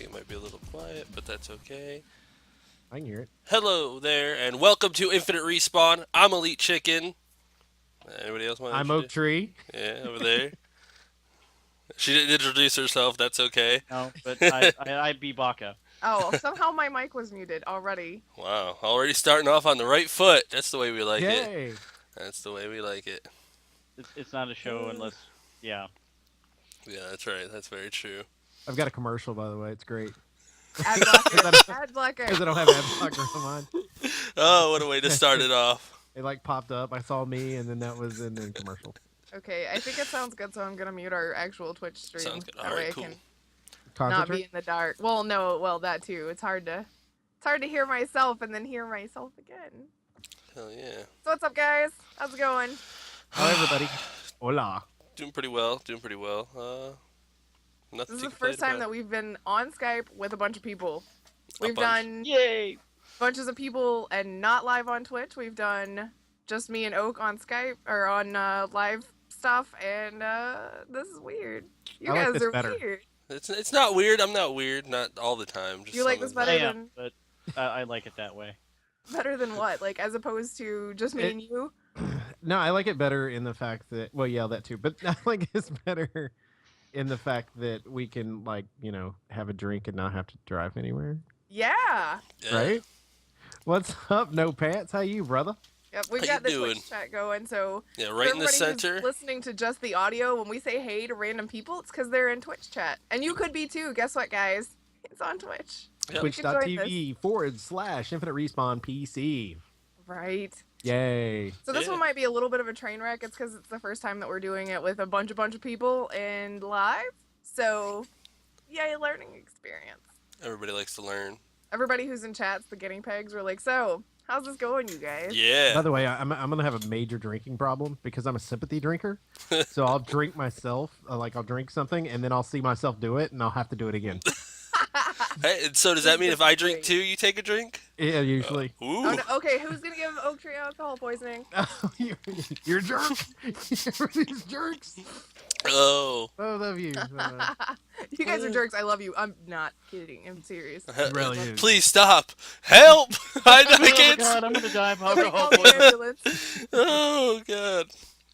it might be a little quiet, but that's okay. I can hear it. Hello there, and welcome to Infinite Respawn. I'm Elite Chicken. Anybody else want to I'm Oak introduce? Tree. Yeah, over there. She didn't introduce herself. That's okay. No, but I'd be Baka. Oh, somehow my mic was muted already. Wow, already starting off on the right foot. That's the way we like it. Yay! That's the way we like it. It's not a show unless, yeah. Yeah, that's right. That's very true. I've got a commercial, by the way. It's great. Ad blocker. Ad blocker. Because I don't have ad blocker on mine. Oh, what a way to start it off. It like popped up. I saw me, and then that was in the commercial. Okay, I think it sounds good, so I'm gonna mute our actual Twitch stream. Sounds good. That All right, way I cool. can not be in the dark. Well, no, well that too. It's hard to hear myself and then hear myself again. Hell yeah. So what's up, guys? How's it going? Hi, everybody. Hola. Doing pretty well. Doing pretty well. Nothing This is to the first complain time that about. we've been on Skype with a bunch of people. A We've bunch. done Yay! bunches of people and not live on Twitch. We've done just me and Oak on Skype or on live stuff, and this is weird. You I like guys this are better. weird. It's not weird. I'm not weird. Not all the time. Just You like some this of the- better I than- am, but I like it that way. Better than what? Like as opposed to just me It- and you? No, I like it better in the fact that, well, yeah, that too. But I like it's better in the fact that we can, like, have a drink and not have to drive anywhere. Yeah. Yeah. Right? What's up, No Pants? How you, brother? Yep, we've How got you the doing? Twitch chat going, so Yeah, for right in the everybody who's center. listening to just the audio, when we say hey to random people, it's because they're in Twitch chat. And you could be too. Guess what, guys? It's on Twitch. Yep. Twitch.tv/Infinite Respawn PC. Right. Yay. So this Yeah. one might be a little bit of a train wreck. It's because it's the first time that we're doing it with a bunch of people and live. So, yay, learning experience. Everybody likes to learn. Everybody who's in chat's the guinea pigs. We're like, so, how's this going, you guys? By Yeah. the way, I'm going to have a major drinking problem because I'm a sympathy drinker. So I'll drink myself, I'll drink something, and then I'll see myself do it, and I'll have to do it again. Hey, and so does that mean if I drink too, you take a drink? Yeah, usually. Ooh. Oh, no, okay, who's gonna give Oak Tree alcohol poisoning? You're a jerk. These jerks. Oh. Both of you. You guys are jerks. I love you. I'm not kidding. I'm serious. Really is. Please stop. Help. I Oh can't. god, I'm gonna die of Somebody alcohol call the poisoning. ambulance. Oh god.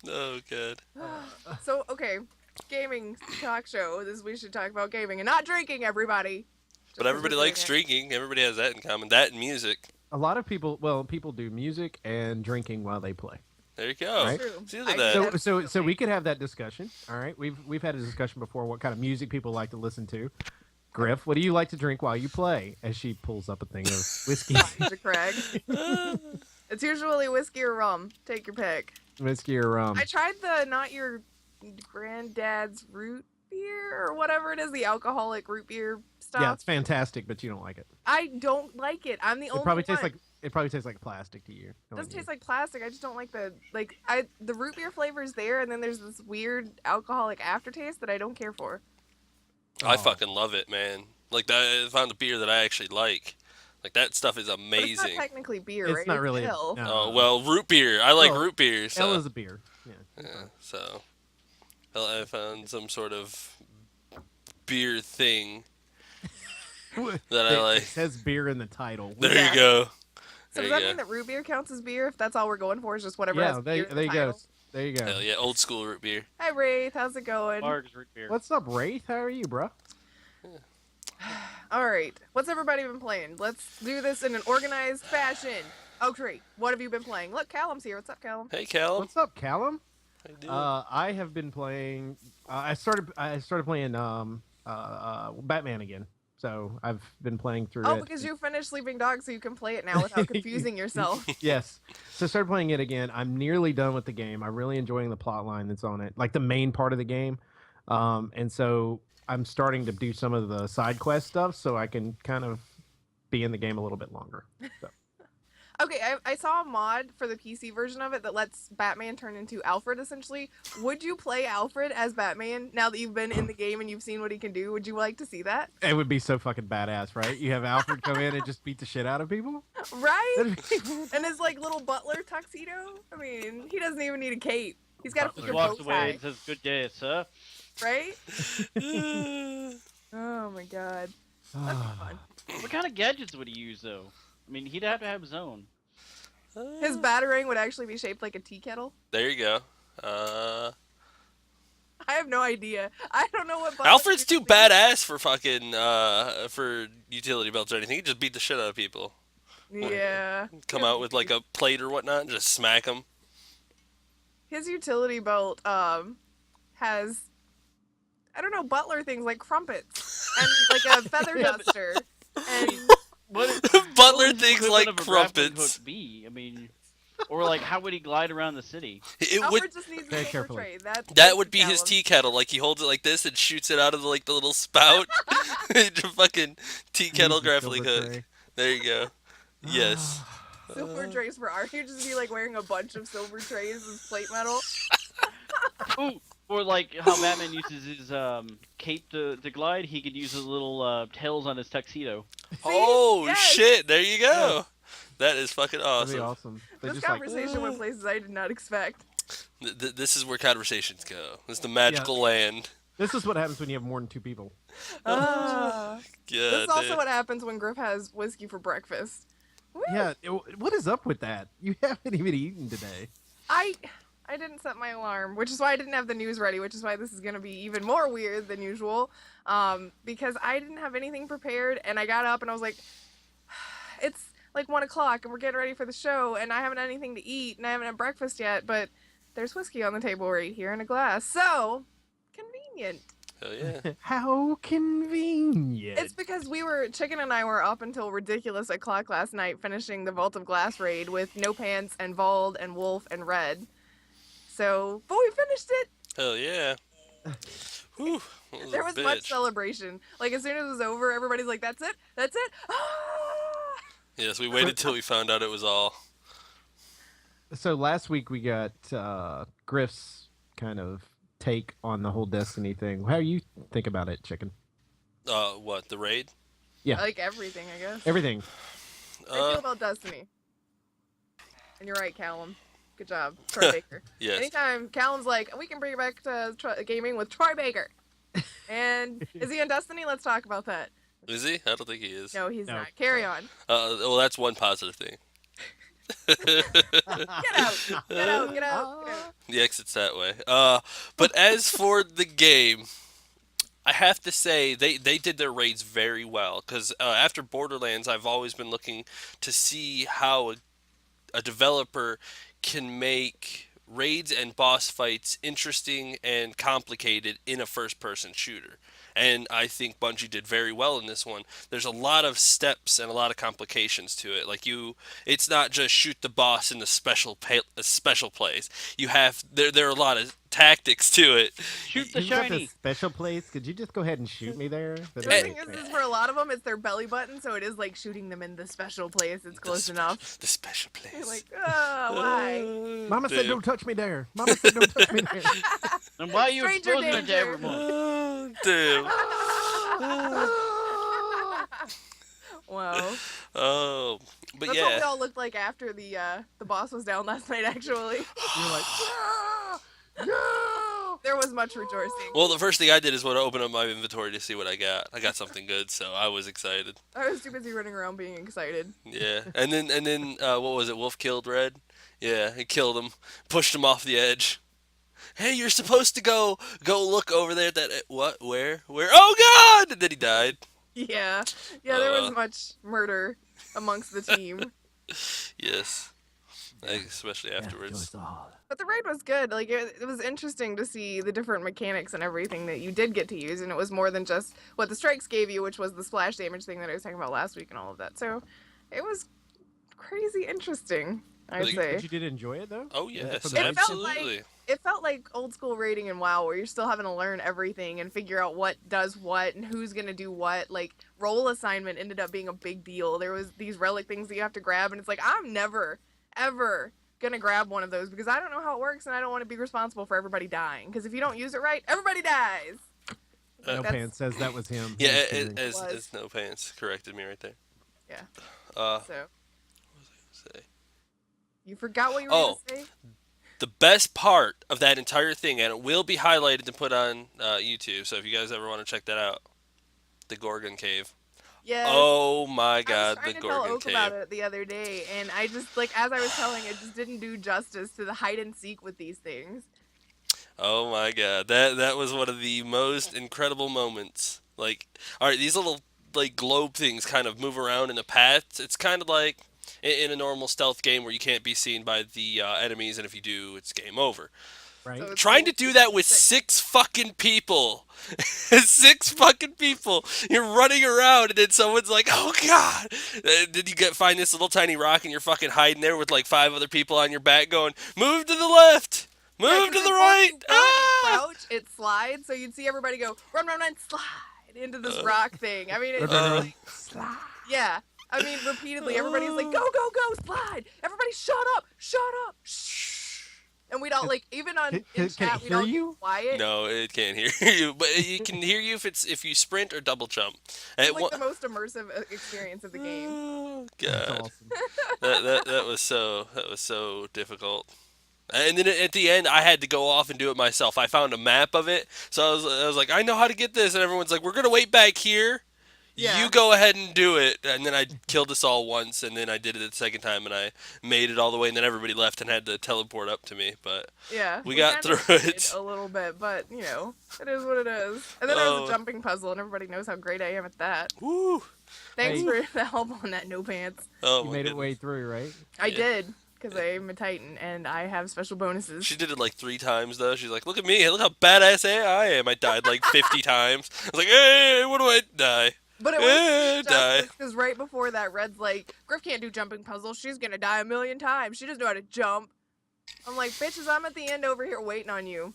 Oh god. So, okay, gaming talk show. We should talk about gaming and not drinking, everybody. Just But 'cause everybody we're doing likes it. drinking. Everybody has that in common. That and music. A lot of people do music and drinking while they play. There you go. Right. True. See, look I at do that. So, that. so we could have that discussion. All right, we've had a discussion before. What kind of music people like to listen to? Griff, what do you like to drink while you play? As she pulls up a thing of whiskey, Mr. Craig. It's usually whiskey or rum. Take your pick. whiskey or rum. I tried the not your granddad's root beer or whatever it is, the alcoholic root beer stuff. Yeah, it's fantastic, but you don't like it. I don't like it. I'm the only It probably one. tastes like plastic to you. It does taste like plastic. I just don't like the root beer flavor's there, and then there's this weird alcoholic aftertaste that I don't care for. I Oh. fucking love it, man. Like that. I found a beer that I actually like. Like that stuff is But it's amazing. not technically beer, It's right? not really. ale. no. Oh well, root beer. I like Well, root beer. Ale So is a beer. Yeah. yeah, so I found some sort of beer thing that I It like. says beer in the title. There Yeah. you go. So There does you that go. mean that root beer counts as beer if that's all we're going for is just whatever Yeah, has beer in the there you go. title? There you go. Hell yeah, old school root beer. Hi Wraith, how's it going? Larg's root beer. What's up, Wraith? How are you, bro? Alright, what's everybody been playing? Let's do this in an organized fashion. Oak Tree, what have you been playing? Look, Callum's here. What's up, Callum? Hey, Callum. What's up, Callum? How you doing? I have been playing. I started playing Batman again. So I've been playing through Oh, it. because you finished Sleeping Dog, so you can play it now without confusing yourself. Yes. So I started playing it again. I'm nearly done with the game. I'm really enjoying the plot line that's on it, like the main part of the game. And so I'm starting to do some of the side quest stuff so I can kind of be in the game a little bit longer. So. Okay, I saw a mod for the PC version of it that lets Batman turn into Alfred, essentially. Would you play Alfred as Batman now that you've been in the game and you've seen what he can do? Would you like to see that? It would be so fucking badass, right? You have Alfred come in and just beat the shit out of people. Right? That'd be- And his, like, little butler tuxedo? I mean, he doesn't even need a cape. He's got a Just freaking walks bow away tie, and says, "Good day, sir." right? Oh my god. That'd be fun. What kind of gadgets would he use though? I mean, he'd have to have his own. His batarang would actually be shaped like a tea kettle. There you go. Uh, I have no idea. I don't know what. Alfred's too badass for fucking for utility belts or anything. He just beat the shit out of people. Yeah. Come out with like a plate or whatnot and just smack them. His utility belt has, I don't know, butler things like crumpets and like a feather duster and What Butler would the things equivalent like of a grappling crumpets. hook be? I mean, or like how would he glide around the city? It would. Alfred just needs a Very silver carefully. tray. That's That would be his Callum. tea kettle. Like he holds it like this and shoots it out of the, like the little spout. Just fucking tea kettle Use the grappling silver hook. tray. There you go. Yes. Silver trays for art. You'd just be like wearing a bunch of silver trays as plate metal. Ooh, or like how Batman uses his cape to glide, he could use his little tails on his tuxedo. Oh Yes. shit! There you go. That is fucking That'd be awesome. awesome. They This just like, conversation went places I did not expect. This is where conversations go. This is the magical land. this is what happens when you have more than 2 people. This Yeah. is also what happens when Grif has whiskey for breakfast. Woo! Yeah, what is up with that? You haven't even eaten today. I didn't set my alarm, which is why I didn't have the news ready, which is why this is gonna be even more weird than usual. Because I didn't have anything prepared, and I got up and I was like, it's like 1 o'clock, and we're getting ready for the show, and I haven't had anything to eat, and I haven't had breakfast yet, but there's whiskey on the table right here in a glass, so convenient. Hell yeah. How convenient. It's because Chicken and I were up until ridiculous o'clock last night finishing the Vault of Glass raid with No Pants and Vald and Wolf and Red. So, but we finished it. Hell yeah. Whew. That There a was much bitch. celebration. Like as soon as it was over, everybody's like, "That's it, that's it." Ah! Yes, we waited till we found out it was all. So last week we got Griff's kind of take on the whole Destiny thing. How do you think about it, Chicken? What, the raid? Yeah. Like everything, I guess. Everything. I feel about Destiny. And you're right, Callum. Good job, Troy Baker. Yes. Anytime Callum's like, we can bring it back to gaming with Troy Baker. And is he on Destiny? Let's talk about that. Is he? I don't think he is. No, he's No. not. Carry on. Well, that's one positive thing. Get out. Get out. Get out. The exit's that way. But as for the game, I have to say they did their raids very well. Because after Borderlands, I've always been looking to see how a developer can make raids and boss fights interesting and complicated in a first-person shooter. And I think Bungie did very well in this one. There's a lot of steps and a lot of complications to it. Like it's not just shoot the boss in a special place. You have there are a lot of tactics to it. Shoot the You've got shiny. this special place. Could you just go ahead and shoot me there? The That'd thing be is, great. for a lot of them, it's their belly button, so it is like shooting them in the special place. It's close enough. The special place. You're like, why? Mama said Damn. don't touch me there. Mama said don't touch me there. And why are you Stranger exposing it to danger. everyone? Damn. Wow. Oh, but That's what we yeah. all looked like after the boss was down last night. Actually, You're like, "Yeah! No!" there was much rejoicing. Well, the first thing I did is want to open up my inventory to see what I got. I got something good, so I was excited. I was too busy running around being excited. Yeah, and then what was it? Wolf killed Red. Yeah, he killed him, pushed him off the edge. Hey, you're supposed to go look over there. At that what? Where? Oh God! And then he died. Yeah, there was much murder amongst the team. Yes, especially afterwards. But the raid was good. Like it was interesting to see the different mechanics and everything that you did get to use, and it was more than just what the strikes gave you, which was the splash damage thing that I was talking about last week and all of that. So it was crazy interesting, I'd Like- say. But you did enjoy it though? Oh yes, for the It felt absolutely. It felt like old school raiding in WoW, where you're still having to learn everything and figure out what does what and who's gonna do what. Like role assignment ended up being a big deal. There was these relic things that you have to grab, and it's like I'm never ever gonna grab one of those because I don't know how it works and I don't want to be responsible for everybody dying. Because if you don't use it right, everybody dies. No That's- Pants says that was him. Yeah, He was kidding. as no pants corrected me right there. Yeah. What So was I gonna say? you forgot what you were Oh. gonna say. The best part of that entire thing, and it will be highlighted and put on YouTube, so if you guys ever want to check that out, the Gorgon Cave. Yes. Oh my I was God, the trying to tell Gorgon Oak about tape. it the other day, and I just like as I was telling it, just didn't do justice to the hide and seek with these things. Oh my God, that was one of the most incredible moments. Like, all right, these little like globe things kind of move around in a path. It's kind of like in a normal stealth game where you can't be seen by the enemies, and if you do, it's game over. Right? So it's a Trying to little do that with sick. 6 fucking people. 6 fucking people. You're running around, and then someone's like, "Oh God!" Then you find this little tiny rock, and you're fucking hiding there with like 5 other people on your back, going, "Move to the left, Yeah, move to because the before right." you run and Ah! crouch, it slides, so you'd see everybody go run, run, run, slide into this rock thing. I mean, Run, it's run, just run. like yeah. I mean, repeatedly, everybody's like, go, go, go, slide! Everybody, shut up, shh! And we'd all like, even on in Can it chat, we'd hear all get you? quiet. No, it can't hear you, but it can hear you if you sprint or double jump. It was And like the most immersive experience of the game. Oh That's God, awesome. that was so difficult. And then at the end, I had to go off and do it myself. I found a map of it, so I was like, I know how to get this, and everyone's like, we're gonna wait back here. Yeah. You go ahead and do it, and then I killed us all once, and then I did it the second time, and I made it all the way, and then everybody left and had to teleport up to me. But Yeah, we got kinda through cheated it. a little bit, but you know, it is what it is. And then there was Oh. a jumping puzzle, and everybody knows how great I am at that. Woo! Thanks Hey. for the help on that, no pants. Oh You my made it goodness. way through, right? I Yeah. did, because I'm a Titan, and I have special bonuses. She did it like 3 times though. She's like, "Look at me! Look how badass I am!" I died like 50 times. I was like, "Hey, what do I die?" But it Eh, was die. justice, because right before that, Red's like, Grif can't do jumping puzzles. She's gonna die a million times. She doesn't know how to jump. I'm like, bitches, I'm at the end over here waiting on you,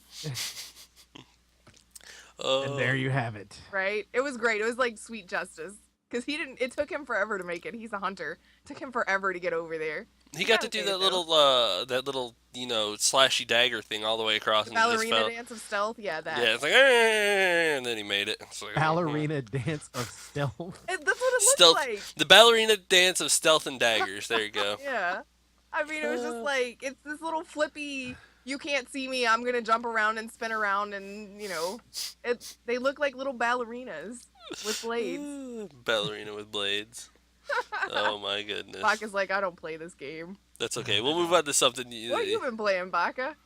And there you have it. right? It was great. It was like sweet justice. Because he didn't, it took him forever to make it. He's a hunter. It took him forever to get over there. He got to kinda do made it, that little, slashy dagger thing all the way across, The and he just ballerina fell. dance of stealth, yeah, that. Yeah, it's like, and then he made it. It's like, Ballerina dance of stealth. That's what it Stealth. looked like. The ballerina dance of stealth and daggers. There you go. Yeah. I mean, it was just like, it's this little flippy, you can't see me, I'm gonna jump around and spin around, and, they look like little ballerinas with blades. Ballerina with blades. Oh my goodness. Baka's like, I don't play this game. That's okay. We'll move on to something. What have you been playing, Baka?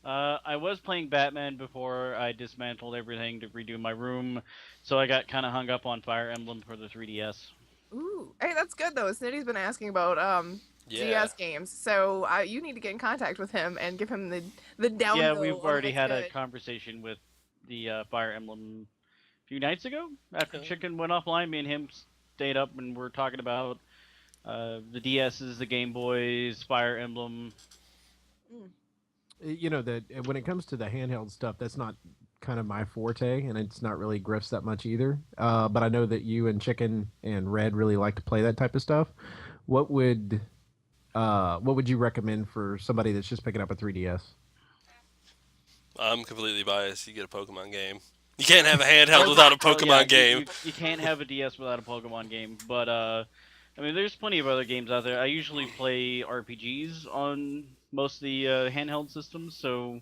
I was playing Batman before I dismantled everything to redo my room, so I got kind of hung up on Fire Emblem for the 3DS. Ooh. Hey, that's good, though. Snitty's been asking about, Yeah. DS games, so you need to get in contact with him and give him the down Yeah, low we've on already what's had a good. conversation with the Fire Emblem a few nights ago. After Okay. Chicken went offline, me and him stayed up and we're talking about the DSs, the Game Boys, Fire Emblem. That when it comes to the handheld stuff, that's not kind of my forte, and it's not really Griff's that much either. But I know that you and Chicken and Red really like to play that type of stuff. What would you recommend for somebody that's just picking up a 3DS? I'm completely biased. You get a Pokemon game. You can't have a handheld without a Oh, Pokemon yeah, game. You can't have a DS without a Pokemon game, but I mean, there's plenty of other games out there. I usually play RPGs on most of the handheld systems, so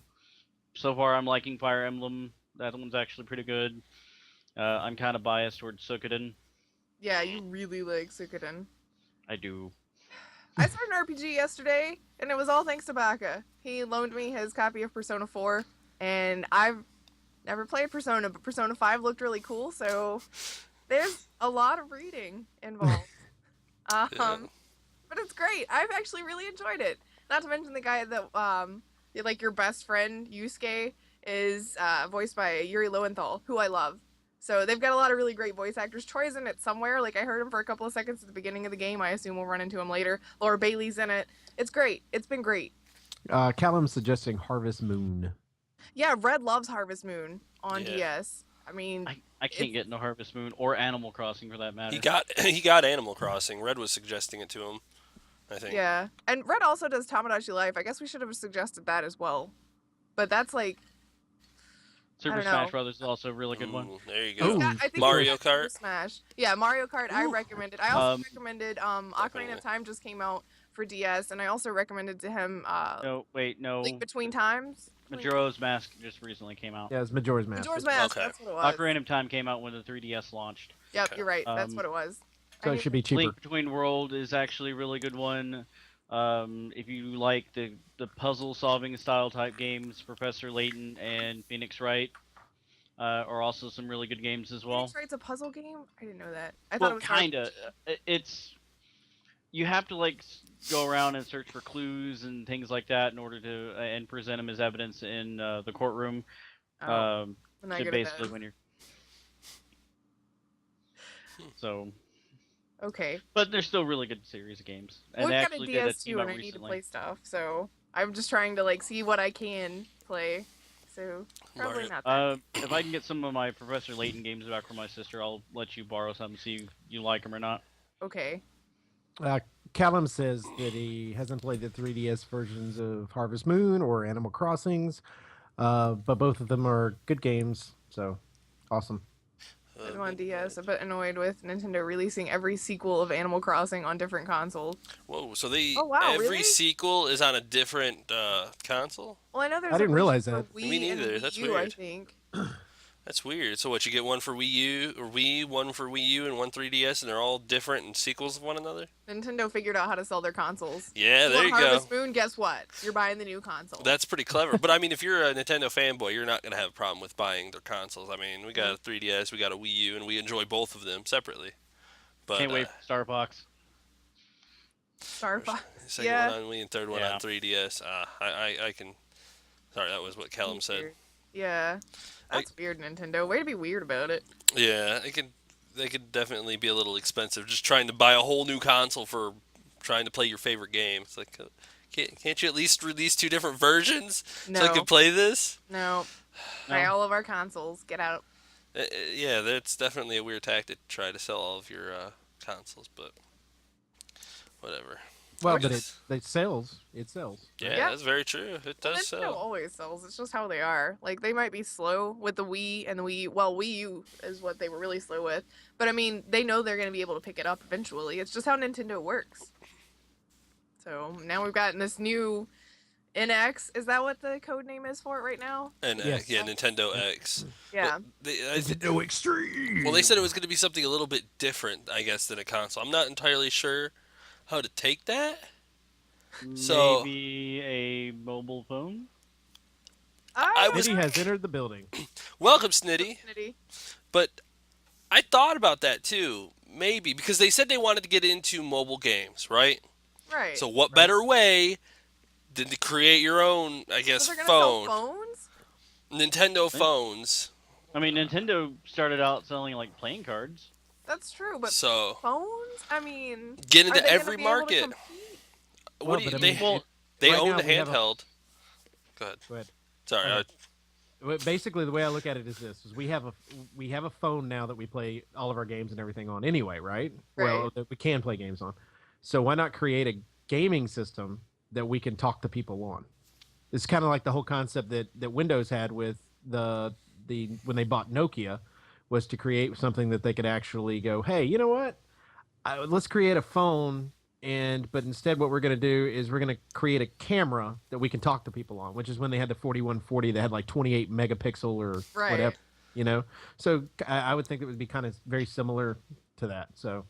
far I'm liking Fire Emblem. That one's actually pretty good. I'm kind of biased towards Suikoden. Yeah, you really like Suikoden. I do. I started an RPG yesterday, and it was all thanks to Baka. He loaned me his copy of Persona 4, and I've never played Persona, but Persona 5 looked really cool, so there's a lot of reading involved. Yeah. But it's great. I've actually really enjoyed it. Not to mention the guy that, like your best friend, Yusuke, is voiced by Yuri Lowenthal, who I love. So they've got a lot of really great voice actors. Troy's in it somewhere. Like, I heard him for a couple of seconds at the beginning of the game. I assume we'll run into him later. Laura Bailey's in it. It's great. It's been great. Callum's suggesting Harvest Moon. Yeah, Red loves Harvest Moon on Yeah. DS. I mean, I can't get into Harvest Moon or Animal Crossing for that matter. He got Animal Crossing. Red was suggesting it to him, I think. yeah. And Red also does Tamagotchi Life. I guess we should have suggested that as well. But that's like, Super I don't Smash know. Brothers is also a really good one. Ooh, there you Ooh. go. yeah, I think Mario it's Super Kart? Smash. Yeah, Mario Kart. I Ooh. recommended. I also Um, recommended Ocarina Definitely. of Time just came out for DS, and I also recommended to him No, wait, no. Link Between Times. Majora's Mask just recently came out. Yeah, it's Majora's Mask. Majora's Mask. Okay. That's what it was. Ocarina of Time came out when the 3DS launched. Yep, Okay. you're right. That's Um, what it was. So I it need- should be cheaper. Link Between World is actually a really good one. If you like the puzzle solving style type games, Professor Layton and Phoenix Wright are also some really good games as well. Phoenix Wright's a puzzle game. I didn't know that. I thought it Well, was kinda. It's you have to like go around and search for clues and things like that in order to and present them as evidence in the courtroom. Oh, Um, I'm not to good at basically those. when you're so. Okay. But they're still really good series of games. And Well, they we've got a actually did a DS team too, up and I need to recently. play stuff. So I'm just trying to like see what I can play. So probably Mario- not that. If I can get some of my Professor Layton games back from my sister, I'll let you borrow some, see if you like them or not. Okay. Callum says that he hasn't played the 3DS versions of Harvest Moon or Animal Crossings, but both of them are good games. So awesome. I'm on DS, a bit annoyed with Nintendo releasing every sequel of Animal Crossing on different consoles. Whoa, so they Oh, wow, every really? sequel is on a different console? Well, I know there's I a didn't version realize for that. Wii Me and neither, Wii that's U, I weird. think. That's weird. So what, you get one for Wii U or Wii, one for Wii U and one 3DS, and they're all different and sequels of one another? Nintendo figured out how to sell their consoles. Yeah, You there want you go. Harvest Moon? Guess what? You're buying the new console. That's pretty clever. But I mean, if you're a Nintendo fanboy, you're not gonna have a problem with buying their consoles. I mean, we got a 3DS, we got a Wii U, and we enjoy both of them separately. But Can't wait for Starbucks. Star Fox. second Yeah. one on Wii and third one Yeah. on 3DS. I can. Sorry, that was what Callum said. Weird. Yeah. That's weird, Nintendo. Way to be weird about it. Yeah, they could definitely be a little expensive. Just trying to buy a whole new console for trying to play your favorite game. It's like, can't you at least release two different versions No. so I can play this? No. Buy all of our consoles. Get out. Yeah, that's definitely a weird tactic to try to sell all of your consoles, but whatever. Well, Which but is- it sells. It sells. Yeah, Yeah. that's very true. It does Nintendo sell. always sells. It's just how they are. Like they might be slow with the Wii and the Wii. Well, Wii U is what they were really slow with. But I mean, they know they're going to be able to pick it up eventually. It's just how Nintendo works. So now we've gotten this new NX. Is that what the code name is for it right now? And Yes. yeah, Nintendo X. Yeah. No extreme. Well, they said it was going to be something a little bit different, I guess, than a console. I'm not entirely sure how to take that. So- Maybe a mobile phone? I was- Nitty has entered the building. Welcome, Snitty. Infinity. But I thought about that too, maybe because they said they wanted to get into mobile games, right? Right. So what better way than to create your own, I So guess, they're gonna phone, sell phones? Nintendo phones. I mean, Nintendo started out selling like playing cards. That's true, but So phones? I mean, get are into they gonna every be able to market. compete? What Well, do you? but I They mean, Well, they right own now the we have a- handheld. Go ahead. Go ahead. Sorry. Okay. Well, basically, the way I look at it is this: is we have a phone now that we play all of our games and everything on anyway, right? Well, Right. that we can play games on. So why not create a gaming system that we can talk to people on? It's kind of like the whole concept that Windows had with the when they bought Nokia, was to create something that they could actually go, hey, you know what? Let's create a phone. But instead, what we're going to do is we're going to create a camera that we can talk to people on, which is when they had the 4140 that had like 28 megapixel or Right. whatever, you know? So I would think it would be kind of very similar to that. So,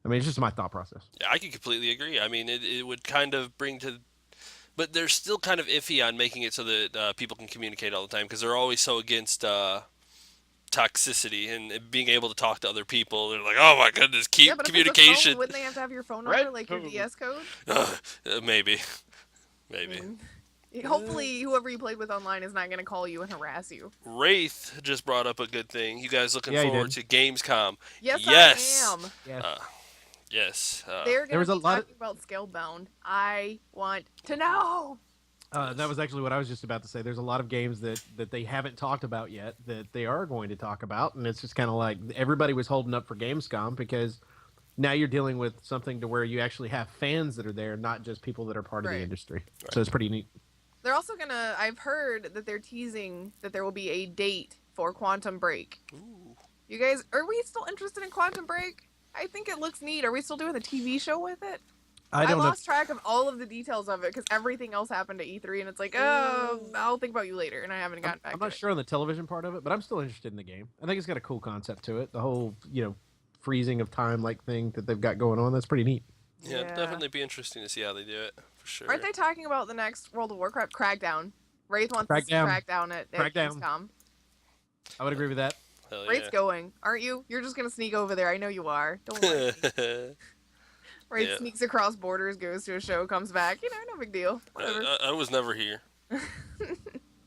I mean, it's just my thought process. Yeah, I can completely agree. I mean, it would kind of bring to, but they're still kind of iffy on making it so that people can communicate all the time because they're always so against toxicity and being able to talk to other people. They're like, oh my goodness, keep Yeah, but communication. If it's a phone, wouldn't they have to have your phone number, Red like your code. DS code? Maybe. Hopefully, whoever you played with online is not going to call you and harass you. Wraith just brought up a good thing. You guys looking Yeah, he forward to Gamescom? Yes, Yes. I am. Yeah. Yes. They're There going was to a be lot of- talking about Scalebound. I want to know. That was actually what I was just about to say. There's a lot of games that they haven't talked about yet that they are going to talk about. And it's just kind of like everybody was holding up for Gamescom because now you're dealing with something to where you actually have fans that are there, not just people that are part of Right. the industry. So it's pretty neat. They're also going to, I've heard that they're teasing that there will be a date for Quantum Break. Ooh. You guys, are we still interested in Quantum Break? I think it looks neat. Are we still doing the TV show with it? I I don't know. lost track of all of the details of it because everything else happened at E3, and it's like, oh, I'll think about you later, and I haven't gotten back I'm to not it. sure on the television part of it, but I'm still interested in the game. I think it's got a cool concept to it. The whole, freezing of time like thing that they've got going on. That's pretty neat. Yeah, it'll Yeah. definitely be interesting to see how they do it for sure. Aren't they talking about the next World of Warcraft Crackdown? Wraith wants to see Crackdown. Crackdown at Crackdown. Gamescom. I would agree with that. Hell yeah. Wraith's going, aren't you? You're just gonna sneak over there. I know you are. Don't worry. Wraith Yeah. sneaks across borders, goes to a show, comes back. No big deal. Whatever. I was never here. I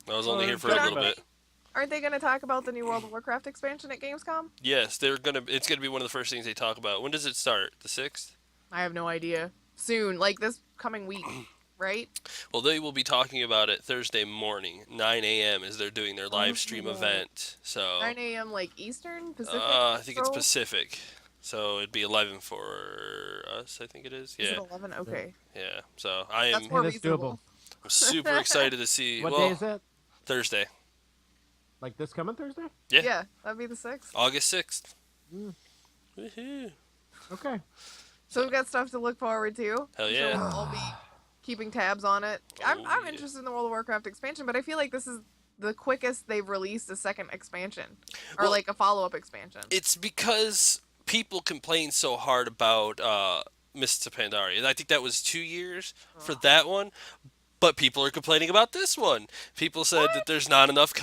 was only here for a But little aren't bit. Aren't they gonna talk about the new World of Warcraft expansion at Gamescom? Yes, they're gonna. It's gonna be one of the first things they talk about. When does it start? The 6th? I have no idea. Soon, like this coming week, right? Well, they will be talking about it Thursday morning, 9 a.m. as they're doing their live stream yeah. event. So 9 a.m. like Eastern, Pacific. I think it's Central? Pacific. So it'd be 11 for us. I think it is. Is Yeah, it 11? Okay. yeah. So I That's am more Hey, that's reasonable. I'm super excited to see. What well, day is that? Thursday, Like this coming Thursday? Yeah. Yeah, that'd be the 6th. August 6th. Mm. Woohoo! Okay. So we've got stuff to look forward to. Hell I'm sure yeah. we'll all be keeping tabs on it. I'm Oh, yeah. interested in the World of Warcraft expansion, but I feel like this is the quickest they've released a second expansion. Or Well, like a follow-up expansion. It's because people complain so hard about Mists of Pandaria. And I think that was 2 years for that one. But people are complaining about this one. People said that there's not enough.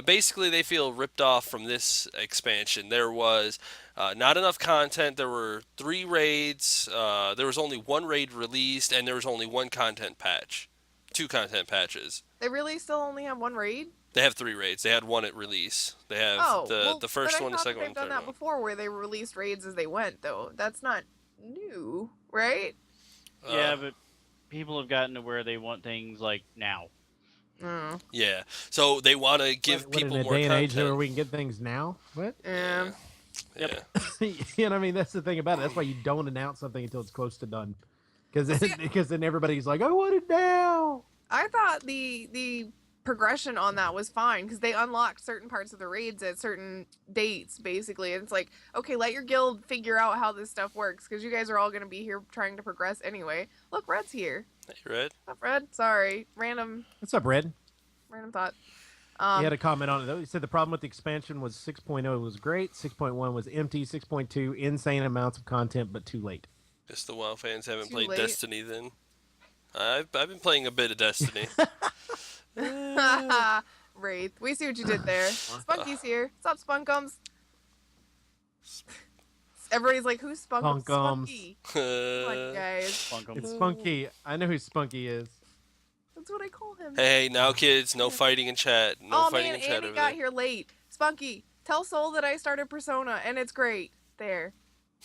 Basically, they feel ripped off from this expansion. There was not enough content. There were 3 raids. There was only 1 raid released, and there was only 1 content patch. 2 content patches. They really still only have one raid? They have 3 raids. They had 1 at release. They have the first but one, the I thought second one, they've the done third that one. before, where they released raids as they went, though. That's not new, right? Yeah, but people have gotten to where they want things like now. Mm. Yeah. So they want to give What, people in a more day and age where content. we can get things now? What? Yeah. Yeah. You know what I mean? That's the thing about it. That's why you don't announce something until it's close to done. Because then everybody's like, I want it now. I thought the progression on that was fine because they unlocked certain parts of the raids at certain dates, basically. And it's like, okay, let your guild figure out how this stuff works because you guys are all going to be here trying to progress anyway. Look, Red's here. Hey, Red. What's up, Red? Sorry, random What's up, Red? thought. He had a comment on it, though. He said the problem with the expansion was 6.0 was great, 6.1 was empty, 6.2 insane amounts of content, but too late. Guess the WoW fans haven't Too played late. Destiny then. I've been playing a bit of Destiny. Wraith. We see what you did there. Spunky's here. What's up, Spunkums? Everybody's like, who's Spunkums? Spunkums. Spunky. Come on, hey, guys. Funk 'em. It's Spunky. I know who Spunky is. That's what I call him. now kids, no fighting in chat. No Oh fighting man, in chat Andy over got there. here late. Spunky, tell Soul that I started Persona and it's great. There.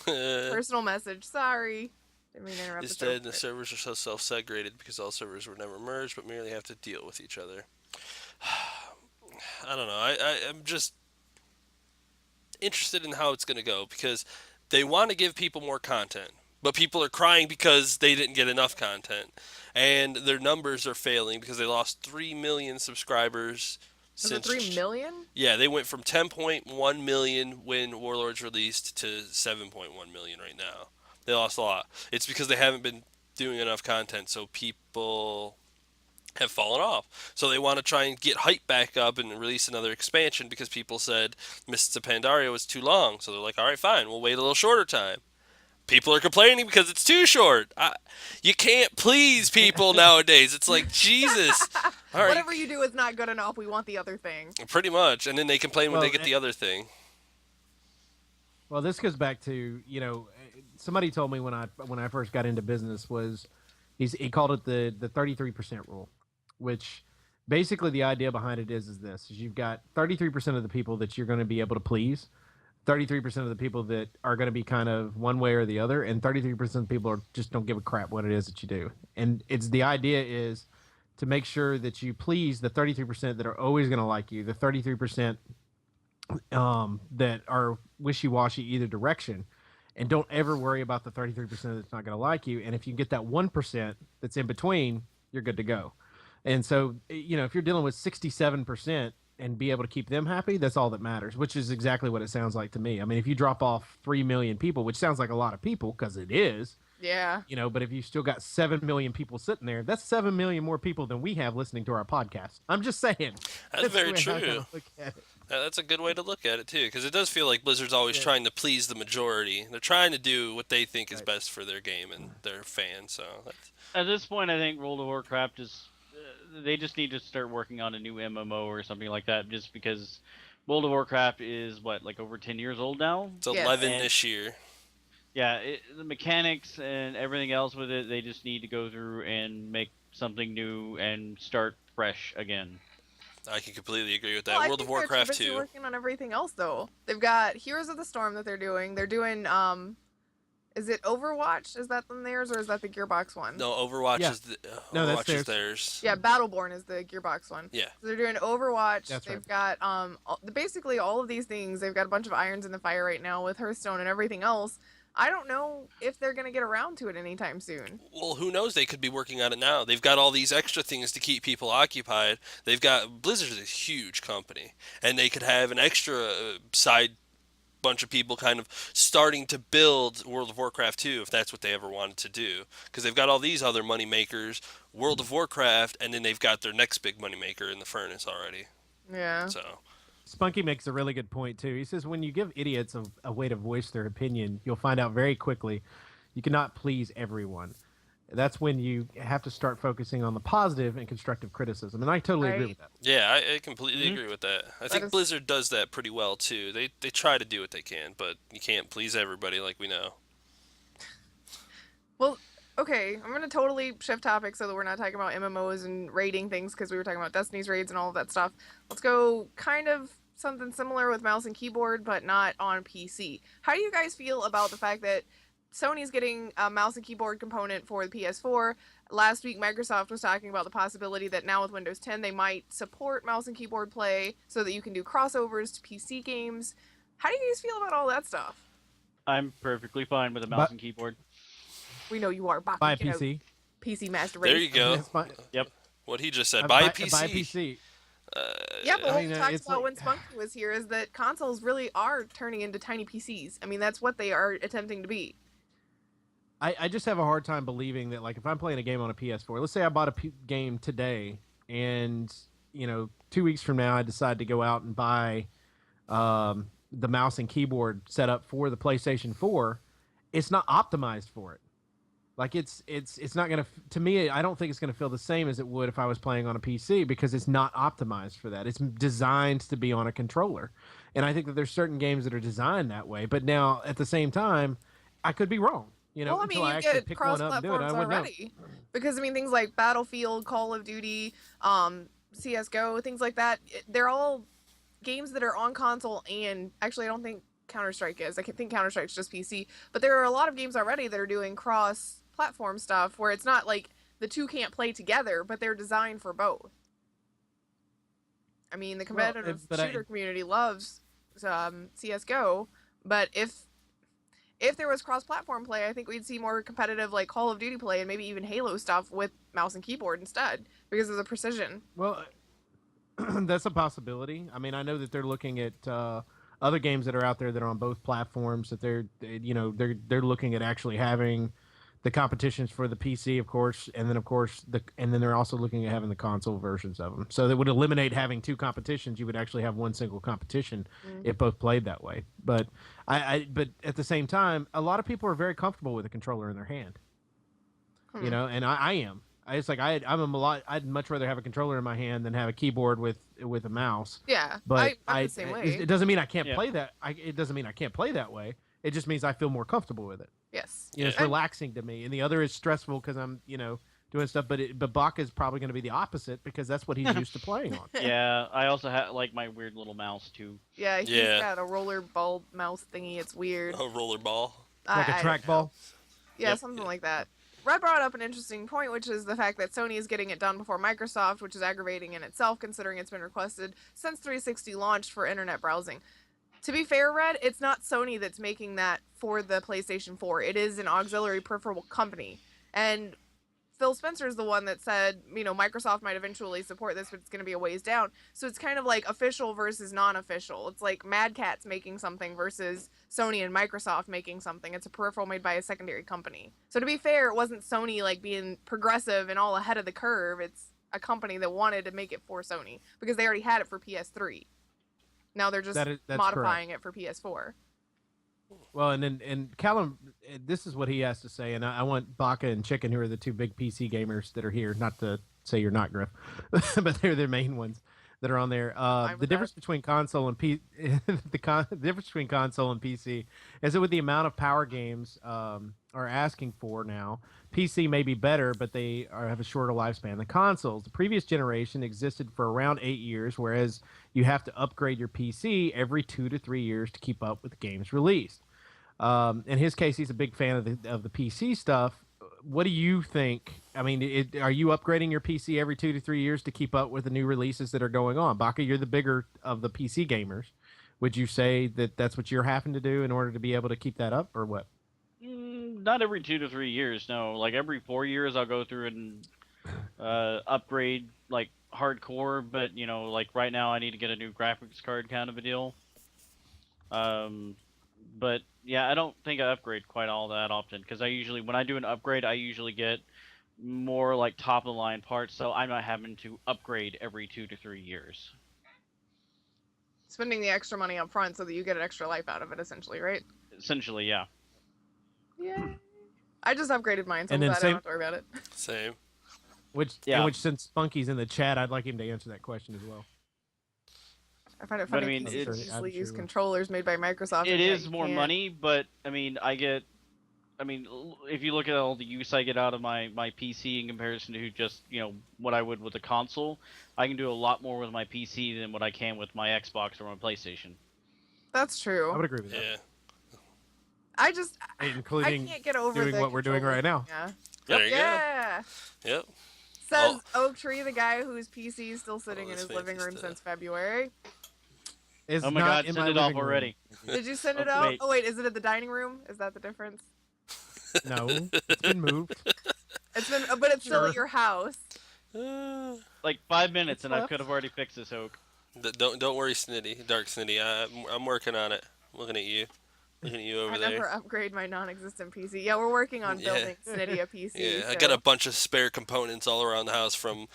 Personal message. Sorry. Didn't mean to interrupt. It's the dead. The show. servers are so self-segregated because all servers were never merged, but merely have to deal with each other. I don't know. I'm just interested in how it's going to go because they want to give people more content, but people are crying because they didn't get enough content, and their numbers are failing because they lost 3 million subscribers Was it since 3 million? Yeah, they went from 10.1 million when Warlords released to 7.1 million right now. They lost a lot. It's because they haven't been doing enough content, so people have fallen off. So they want to try and get hype back up and release another expansion because people said Mists of Pandaria was too long. So they're like, all right, fine, we'll wait a little shorter time. People are complaining because it's too short. You can't please people nowadays. It's like, Jesus. All right, Whatever you do is not good enough. We want the other thing. pretty much. And then they complain when Well, they get the other thing. Well, this goes back to, somebody told me when I first got into business was he called it the 33% rule, which basically the idea behind it is this: is you've got 33% of the people that you're going to be able to please, 33% of the people that are going to be kind of one way or the other, and 33% of the people are just don't give a crap what it is that you do. And it's the idea is to make sure that you please the 33% that are always going to like you, the 33% that are wishy-washy either direction, and don't ever worry about the 33% that's not going to like you. And if you get that 1% that's in between, you're good to go. And so, if you're dealing with 67% and be able to keep them happy, that's all that matters, which is exactly what it sounds like to me. I mean, if you drop off 3 million people, which sounds like a lot of people because it is, Yeah. But if you still got 7 million people sitting there, that's 7 million more people than we have listening to our podcast. I'm just saying. That's the very way I true. kinda look at it. That's a good way to look at it too, because it does feel like Blizzard's always Yeah. trying to please the majority. They're trying to do what they think is Right. best for their game and their fans. So that's, At this point, I think World of Warcraft is. They just need to start working on a new MMO or something like that, just because World of Warcraft is like over 10 years old now. it's Yes. 11 And- this year. Yeah, the mechanics and everything else with it, they just need to go through and make something new and start fresh again. I can completely agree with that. Well, I World of think they're too Warcraft busy 2. working on everything else though. They've got Heroes of the Storm that they're doing. They're doing is it Overwatch? Is that them theirs or is that the Gearbox one? No, Overwatch Yeah. is the, No, that's Overwatch is theirs. theirs. Yeah, Battleborn is the Gearbox one. Yeah. So they're doing Overwatch. That's They've right. got basically all of these things. They've got a bunch of irons in the fire right now with Hearthstone and everything else. I don't know if they're gonna get around to it anytime soon. Well, who knows? They could be working on it now. They've got all these extra things to keep people occupied. They've got Blizzard is a huge company, and they could have an extra side bunch of people kind of starting to build World of Warcraft 2 if that's what they ever wanted to do. Because they've got all these other money makers, World of Warcraft, and then they've got their next big money maker in the furnace already. Yeah. So Spunky makes a really good point too. He says when you give idiots a way to voice their opinion, you'll find out very quickly you cannot please everyone. That's when you have to start focusing on the positive and constructive criticism. And I totally agree Right. with that. yeah, I completely Mhm. agree with that. I That think is- Blizzard does that pretty well too. They try to do what they can, but you can't please everybody, like we know. Well, okay, I'm gonna totally shift topics so that we're not talking about MMOs and raiding things because we were talking about Destiny's raids and all of that stuff. Let's go kind of something similar with mouse and keyboard, but not on PC. How do you guys feel about the fact that Sony's getting a mouse and keyboard component for the PS4? Last week, Microsoft was talking about the possibility that now with Windows 10, they might support mouse and keyboard play so that you can do crossovers to PC games. How do you guys feel about all that stuff? I'm perfectly fine with a mouse But- and keyboard. We know you are Baka, Buy a kiddo. PC. PC master There race. you go. That's fine. What he just said. Buy a PC. Buy a PC. Yeah, but I what mean, we talked it's about like- when Spunky was here is that consoles really are turning into tiny PCs. I mean, that's what they are attempting to be. I just have a hard time believing that, like, if I'm playing a game on a PS4, let's say I bought a game today, and 2 weeks from now I decide to go out and buy the mouse and keyboard setup for the PlayStation 4. It's not optimized for it. Like, it's not gonna, to me, I don't think it's gonna feel the same as it would if I was playing on a PC because it's not optimized for that. It's designed to be on a controller, and I think that there's certain games that are designed that way. But now, at the same time, I could be wrong. Well, I mean, until I you actually get pick one up and do it, I cross-platforms wouldn't know. already. Because, I mean, things like Battlefield, Call of Duty, CSGO, things like that, they're all games that are on console and, actually, I don't think Counter-Strike is. I think Counter-Strike's just PC. But there are a lot of games already that are doing cross-platform stuff where it's not like the two can't play together, but they're designed for both. I mean, the competitive shooter community loves CSGO, but if there was cross-platform play, I think we'd see more competitive, like, Call of Duty play and maybe even Halo stuff with mouse and keyboard instead because of the precision. Well, that's a possibility. I mean, I know that they're looking at other games that are out there that are on both platforms. That they're looking at actually having the competitions for the PC, of course, and then they're also looking at having the console versions of them. So that would eliminate having two competitions. You would actually have one single competition if both played that way. But but at the same time, a lot of people are very comfortable with a controller in their hand. And I am. I'd much rather have a controller in my hand than have a keyboard with a mouse. Yeah, But I'm the same way. it doesn't mean I can't Yeah. play that. It doesn't mean I can't play that way. It just means I feel more comfortable with it. Yes. It's And- relaxing to me, and the other is stressful because I'm doing stuff. But Baka is probably going to be the opposite because that's what he's used to playing on. Yeah, I also have like my weird little mouse too. Yeah, he's Yeah. got a roller ball mouse thingy. It's weird. A rollerball. Like a I- trackball. Yeah, Yep. something like that. Red brought up an interesting point, which is the fact that Sony is getting it done before Microsoft, which is aggravating in itself, considering it's been requested since 360 launched for internet browsing. To be fair, Red, it's not Sony that's making that for the PlayStation 4. It is an auxiliary peripheral company. And Phil Spencer is the one that said, Microsoft might eventually support this, but it's going to be a ways down. So it's kind of like official versus non-official. It's like Mad Catz making something versus Sony and Microsoft making something. It's a peripheral made by a secondary company. So to be fair, it wasn't Sony like being progressive and all ahead of the curve. It's a company that wanted to make it for Sony because they already had it for PS3. Now they're just That's modifying correct. it for PS4. Well, and Callum, this is what he has to say, and I want Baka and Chicken, who are the two big PC gamers that are here. Not to say you're not Grif, but they're the main ones that are on there. Fine The with difference between console and the difference between console and PC is that with the amount of power games are asking for now, PC may be better, but have a shorter lifespan. The consoles, the previous generation existed for around 8 years, whereas you have to upgrade your PC every 2 to 3 years to keep up with the games released. In his case, he's a big fan of the PC stuff. What do you think? I mean, are you upgrading your PC every 2 to 3 years to keep up with the new releases that are going on? Baka, you're the bigger of the PC gamers. Would you say that that's what you're having to do in order to be able to keep that up, or what? Not every 2 to 3 years, no. Like every 4 years, I'll go through and upgrade like hardcore. But like right now, I need to get a new graphics card, kind of a deal. But yeah, I don't think I upgrade quite all that often because when I do an upgrade, I usually get more like top of the line parts, so I'm not having to upgrade every 2 to 3 years. Spending the extra money up front so that you get an extra life out of it, essentially, right? Essentially, yeah. Yeah. I just upgraded mine, so And I'm then glad I don't have to worry about it. Same. Which since Spunky's in the chat, I'd like him to answer that question as well. I find it But, funny I mean, because you it's- usually I'm use sure. controllers made by Microsoft. It and yet is you more can't. money, but I mean, if you look at all the use I get out of my PC in comparison to just what I would with a console, I can do a lot more with my PC than what I can with my Xbox or my PlayStation. That's true. I would agree with that. Yeah. I Including can't get over doing the what we're doing controller right now. thing, Yeah. There you Yeah. go. Yep. Says Oh. Oak Tree, the guy whose PC is still sitting in this his living fancy room stuff. since February. It's Oh my not God, in send my it off living room. already. Did you send it Oh, out? wait. Oh wait, is it at the dining room? Is that the difference? No, it's been moved. But it's still Sure. at your house. Uh, Like 5 minutes, It's and I left. could have already fixed this, Oak. don't worry, Snitty, Dark Snitty. I'm working on it. Looking at you. Looking at you over I there. never upgrade my non-existent PC. Yeah, we're working on Yeah. building Snitty a PC. Yeah, I so got a bunch of spare components all around the house from.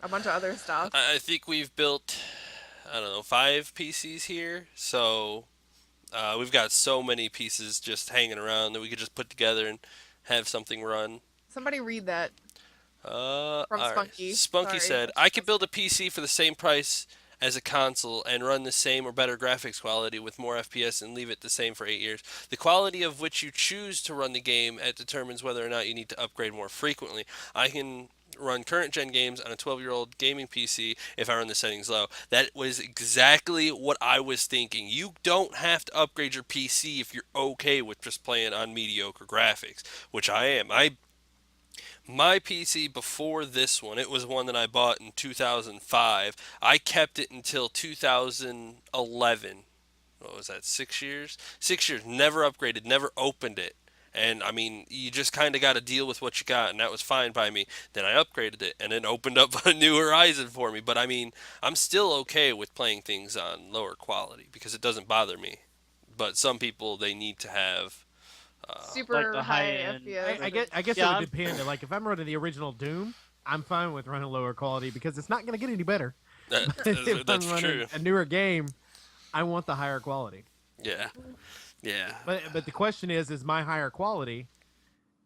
a bunch of other stuff. I think we've built, I don't know, 5 PCs here. So we've got so many pieces just hanging around that we could just put together and have something run. Somebody read that. All right. Spunky. Spunky Sorry. said, I could build a PC for the same price as a console and run the same or better graphics quality with more FPS and leave it the same for 8 years. The quality of which you choose to run the game determines whether or not you need to upgrade more frequently. I can run current gen games on a 12-year-old gaming PC if I run the settings low. That was exactly what I was thinking. You don't have to upgrade your PC if you're okay with just playing on mediocre graphics, which I am. My PC before this one, it was one that I bought in 2005. I kept it until 2011. What was that, 6 years? 6 years, never upgraded, never opened it. And I mean, you just kind of got to deal with what you got, and that was fine by me. Then I upgraded it, and it opened up a new horizon for me. But I mean, I'm still okay with playing things on lower quality because it doesn't bother me. But some people, they need to have. Super Like the high high-end- FPS. I guess Yeah, it would depend. Like if I'm running the original Doom, I'm fine with running lower quality because it's not going to get any better. If That's I'm running true. a newer game, I want the higher quality. Yeah. Yeah. But the question is my higher quality?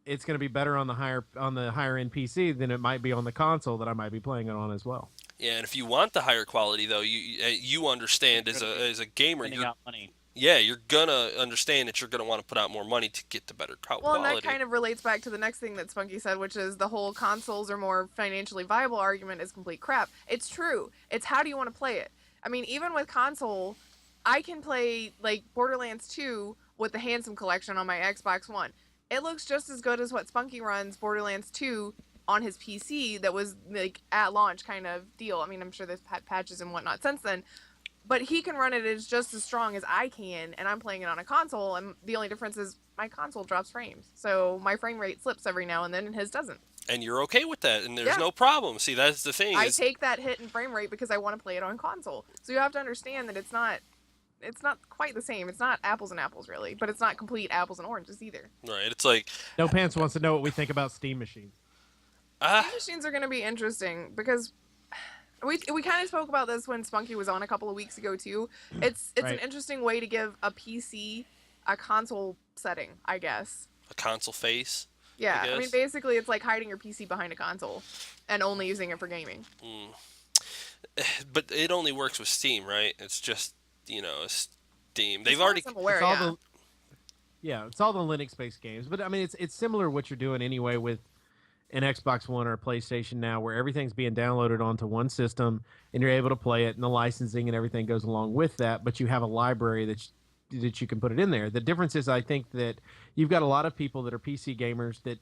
It's going to be better on the higher end PC than it might be on the console that I might be playing it on as well. Yeah, and if you want the higher quality, though, you understand as a gamer, Spending out money. you're gonna understand that you're gonna want to put out more money to get the better Well, quality. and that kind of relates back to the next thing that Spunky said, which is the whole consoles are more financially viable argument is complete crap. It's true. It's how do you want to play it? I mean, even with console, I can play like Borderlands 2 with the Handsome Collection on my Xbox One. It looks just as good as what Spunky runs Borderlands 2 on his PC that was like at launch kind of deal. I mean, I'm sure there's patches and whatnot since then, but he can run it as just as strong as I can, and I'm playing it on a console, and the only difference is my console drops frames. So my frame rate slips every now and then, and his doesn't. And you're okay with that, and there's Yeah. no problem. See, that's the thing I is, take that hit in frame rate because I want to play it on console. So you have to understand that it's not quite the same. It's not apples and apples really, but it's not complete apples and oranges either. right? It's like, No Pants wants to know what we think about Steam machines. ah, Steam machines are going to be interesting because we kind of spoke about this when Spunky was on a couple of weeks ago too. It's an Right. interesting way to give a PC a console setting, I guess. a console face. Yeah, I mean guess. basically it's like hiding your PC behind a console and only using it for gaming. But it only works with Steam, right? It's just, Steam. As They've far already. as I'm aware, It's all yeah. the Yeah, it's all the Linux-based games. But I mean, it's similar to what you're doing anyway with an Xbox One or a PlayStation now, where everything's being downloaded onto one system and you're able to play it, and the licensing and everything goes along with that. But you have a library that you can put it in there. The difference is, I think that you've got a lot of people that are PC gamers that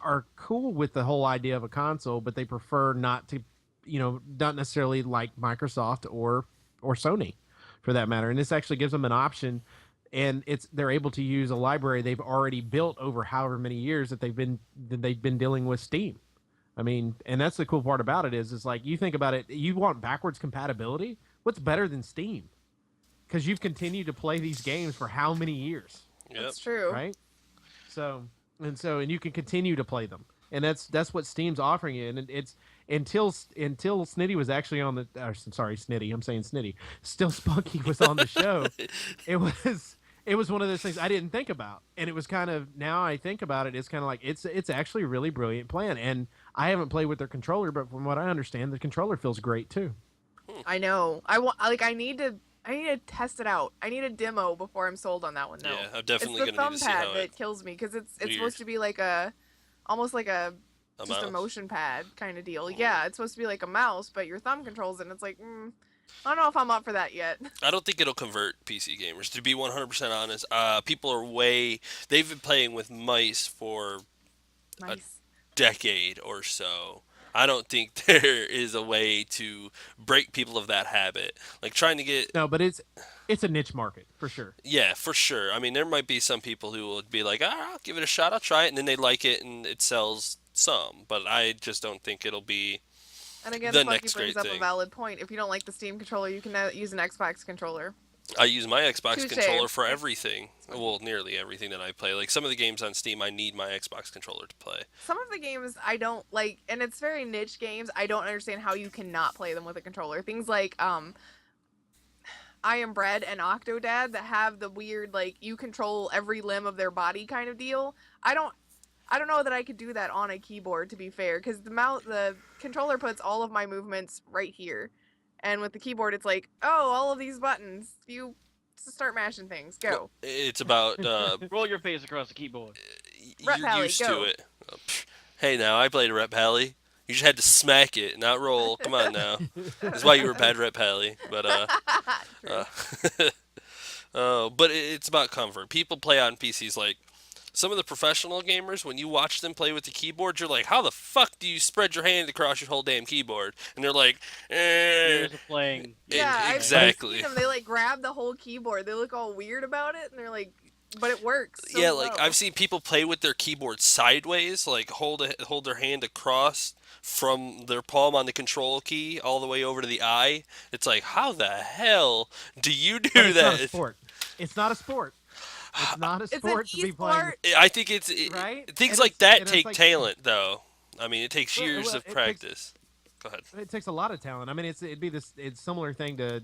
are cool with the whole idea of a console, but they prefer not to, not necessarily like Microsoft or Sony, for that matter. And this actually gives them an option, and they're able to use a library they've already built over however many years that they've been dealing with Steam. I mean, and that's the cool part about it is like, you think about it, you want backwards compatibility. What's better than Steam? Because you've continued to play these games for how many years, Yep. That's true. right? And you can continue to play them, and that's what Steam's offering you. And it's until Snitty was actually on the, sorry, Snitty, I'm saying Snitty, still Spunky was on the show. It was one of those things I didn't think about, and it was kind of, now I think about it, it's kind of like it's actually a really brilliant plan. And I haven't played with their controller, but from what I understand, the controller feels great too. I know. I need to test it out. I need a demo before I'm sold on that one. No. Yeah, I'm It's definitely the gonna need to see thumb how pad it. that kills me because it's Weird. supposed to be like almost like a just a mouse. motion pad kind of deal. Yeah, it's supposed to be like a mouse, but your thumb controls it. And it's like, I don't know if I'm up for that yet. I don't think it'll convert PC gamers. To be 100% honest, people are they've been playing with mice for Nice. decade or so. I don't think there is a way to break people of that habit. Like trying to get, No, but it's a niche market for sure. yeah, for sure. I mean, there might be some people who will be like, I'll give it a shot, I'll try it, and then they like it and it sells some. But I just don't think it'll be And again, the Spunky next brings great up a thing. valid point. If you don't like the Steam controller, you can use an Xbox controller. I use my Xbox Touche. controller for everything. Well, nearly everything that I play. Like some of the games on Steam, I need my Xbox controller to play. Some of the games I don't like, and it's very niche games. I don't understand how you cannot play them with a controller. Things like I Am Bread and Octodad that have the weird like you control every limb of their body kind of deal. I don't know that I could do that on a keyboard, to be fair, because the controller puts all of my movements right here, and with the keyboard it's like, oh, all of these buttons, you just start mashing things, go. It's about Roll your face across the keyboard. Rep you're Pally, used go. to it. Oh, hey, now I played Rep Pally. You just had to smack it, not roll. Come on now. That's why you were bad Rep Pally. But True. but it's about comfort. People play on PCs like some of the professional gamers. When you watch them play with the keyboard, you're like, how the fuck do you spread your hand across your whole damn keyboard? And they're like, Years of playing. Yeah, I've exactly. seen them. They like grab the whole keyboard. They look all weird about it, and they're like, but it works. So Yeah, like well. I've seen people play with their keyboard sideways, like hold their hand across from their palm on the control key all the way over to the eye. It's like, how the hell do you do But it's not a that? sport. It's not a sport. It's not a It's an sport to be playing. e-sport. I think Right? things And like it's- that and it's take like- talent, though. I mean, it takes Well, years well, of it takes- practice. Go ahead. It takes a lot of talent. I mean, it's similar thing to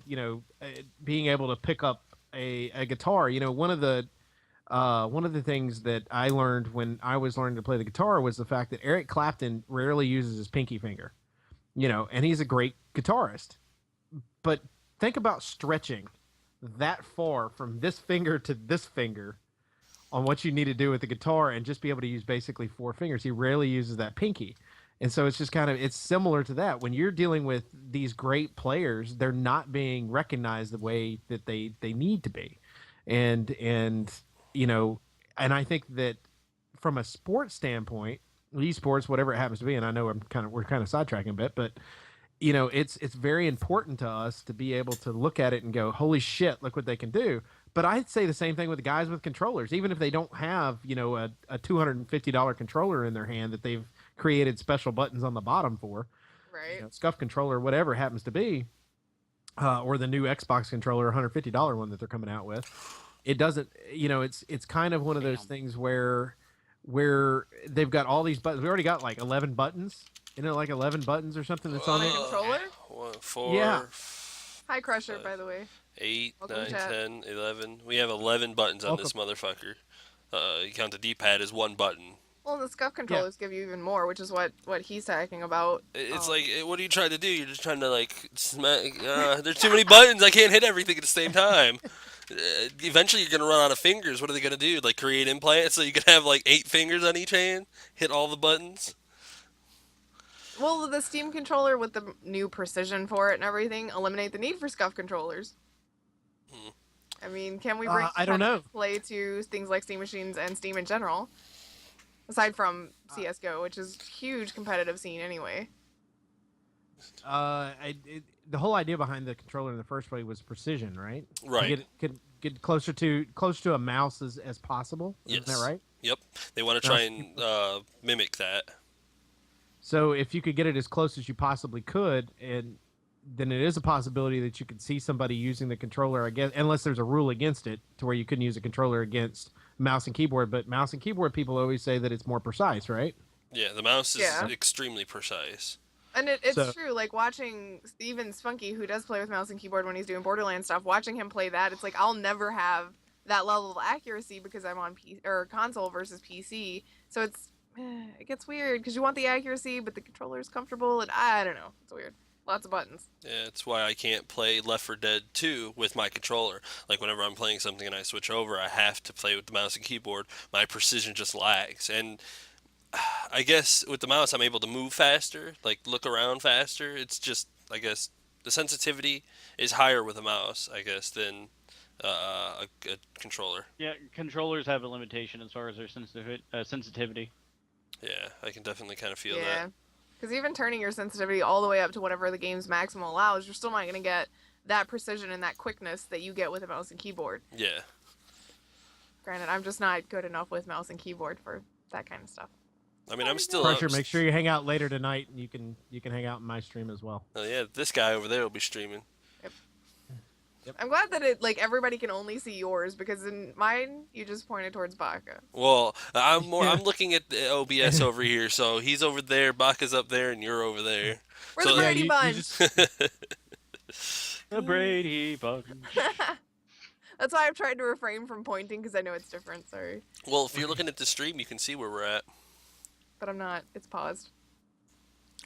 being able to pick up a guitar. One of the things that I learned when I was learning to play the guitar was the fact that Eric Clapton rarely uses his pinky finger. And he's a great guitarist. But think about stretching that far from this finger to this finger on what you need to do with the guitar and just be able to use basically four fingers. He rarely uses that pinky. And so it's just it's similar to that. When you're dealing with these great players, they're not being recognized the way that they need to be. And I think that from a sports standpoint, esports, whatever it happens to be, and I know we're kind of sidetracking a bit, but it's very important to us to be able to look at it and go, holy shit, look what they can do. But I'd say the same thing with the guys with controllers, even if they don't have, a $250 controller in their hand that they've created special buttons on the bottom for. Right. Scuff controller, whatever it happens to be, or the new Xbox controller, $150 one that they're coming out with. It doesn't, it's kind of one of those Damn. things where they've got all these buttons. We already got like 11 buttons. Like 11 buttons or something that's on On a there? controller? 1, 4, Yeah. Hi, Crusher, by the way. 8, Welcome, 9, chat. 10, 11. We have 11 buttons on this motherfucker. You count the D-pad as one button. Well, and the scuff controllers give you even more, which is what he's talking about. It's like, what are you trying to do? You're just trying to, like, smack. There's too many buttons. I can't hit everything at the same time. Eventually, you're going to run out of fingers. What are they going to do? Like, create implants so you can have, like, 8 fingers on each hand? Hit all the buttons? Well, the Steam controller with the new precision for it and everything eliminate the need for scuff controllers. I mean, can we bring I don't know. play to things like Steam machines and Steam in general? Aside from CS:GO, which is huge competitive scene anyway. The whole idea behind the controller in the first place was precision, right? Right. Get closer to a mouse as possible. Yes. Isn't that right? Yep. They want to try and mimic that. So if you could get it as close as you possibly could, and then it is a possibility that you could see somebody using the controller, I guess, unless there's a rule against it to where you couldn't use a controller against mouse and keyboard. But mouse and keyboard people always say that it's more precise, right? Yeah, the mouse is Yeah. extremely precise. And it's So- true, like watching even Spunky, who does play with mouse and keyboard when he's doing Borderlands stuff, watching him play that, it's like I'll never have that level of accuracy because I'm on console versus PC. So it gets weird because you want the accuracy, but the controller is comfortable, and I don't know, it's weird. Lots of buttons. Yeah, it's why I can't play Left 4 Dead 2 with my controller. Like, whenever I'm playing something and I switch over, I have to play with the mouse and keyboard. My precision just lags. And I guess with the mouse, I'm able to move faster, like, look around faster. It's just, I guess, the sensitivity is higher with a mouse, I guess, than a controller. Yeah, controllers have a limitation as far as their sensitivity. Yeah, I can definitely kind of feel Yeah. that. Because even turning your sensitivity all the way up to whatever the game's maximum allows, you're still not going to get that precision and that quickness that you get with a mouse and keyboard. Yeah. Granted, I'm just not good enough with mouse and keyboard for that kind of stuff. I mean, I'm still... Crusher, make sure you hang out later tonight, and you can hang out in my stream as well. Oh, yeah, this guy over there will be streaming. I'm glad that everybody can only see yours, because in mine, you just pointed towards Baka. Well, I'm looking at the OBS over here, so he's over there, Baka's up there, and you're over there. We're So- the Yeah, Brady Bunch. The Brady Bunch. That's why I've tried to refrain from pointing, because I know it's different, sorry. Well, if you're looking at the stream, you can see where we're at. But I'm not. It's paused.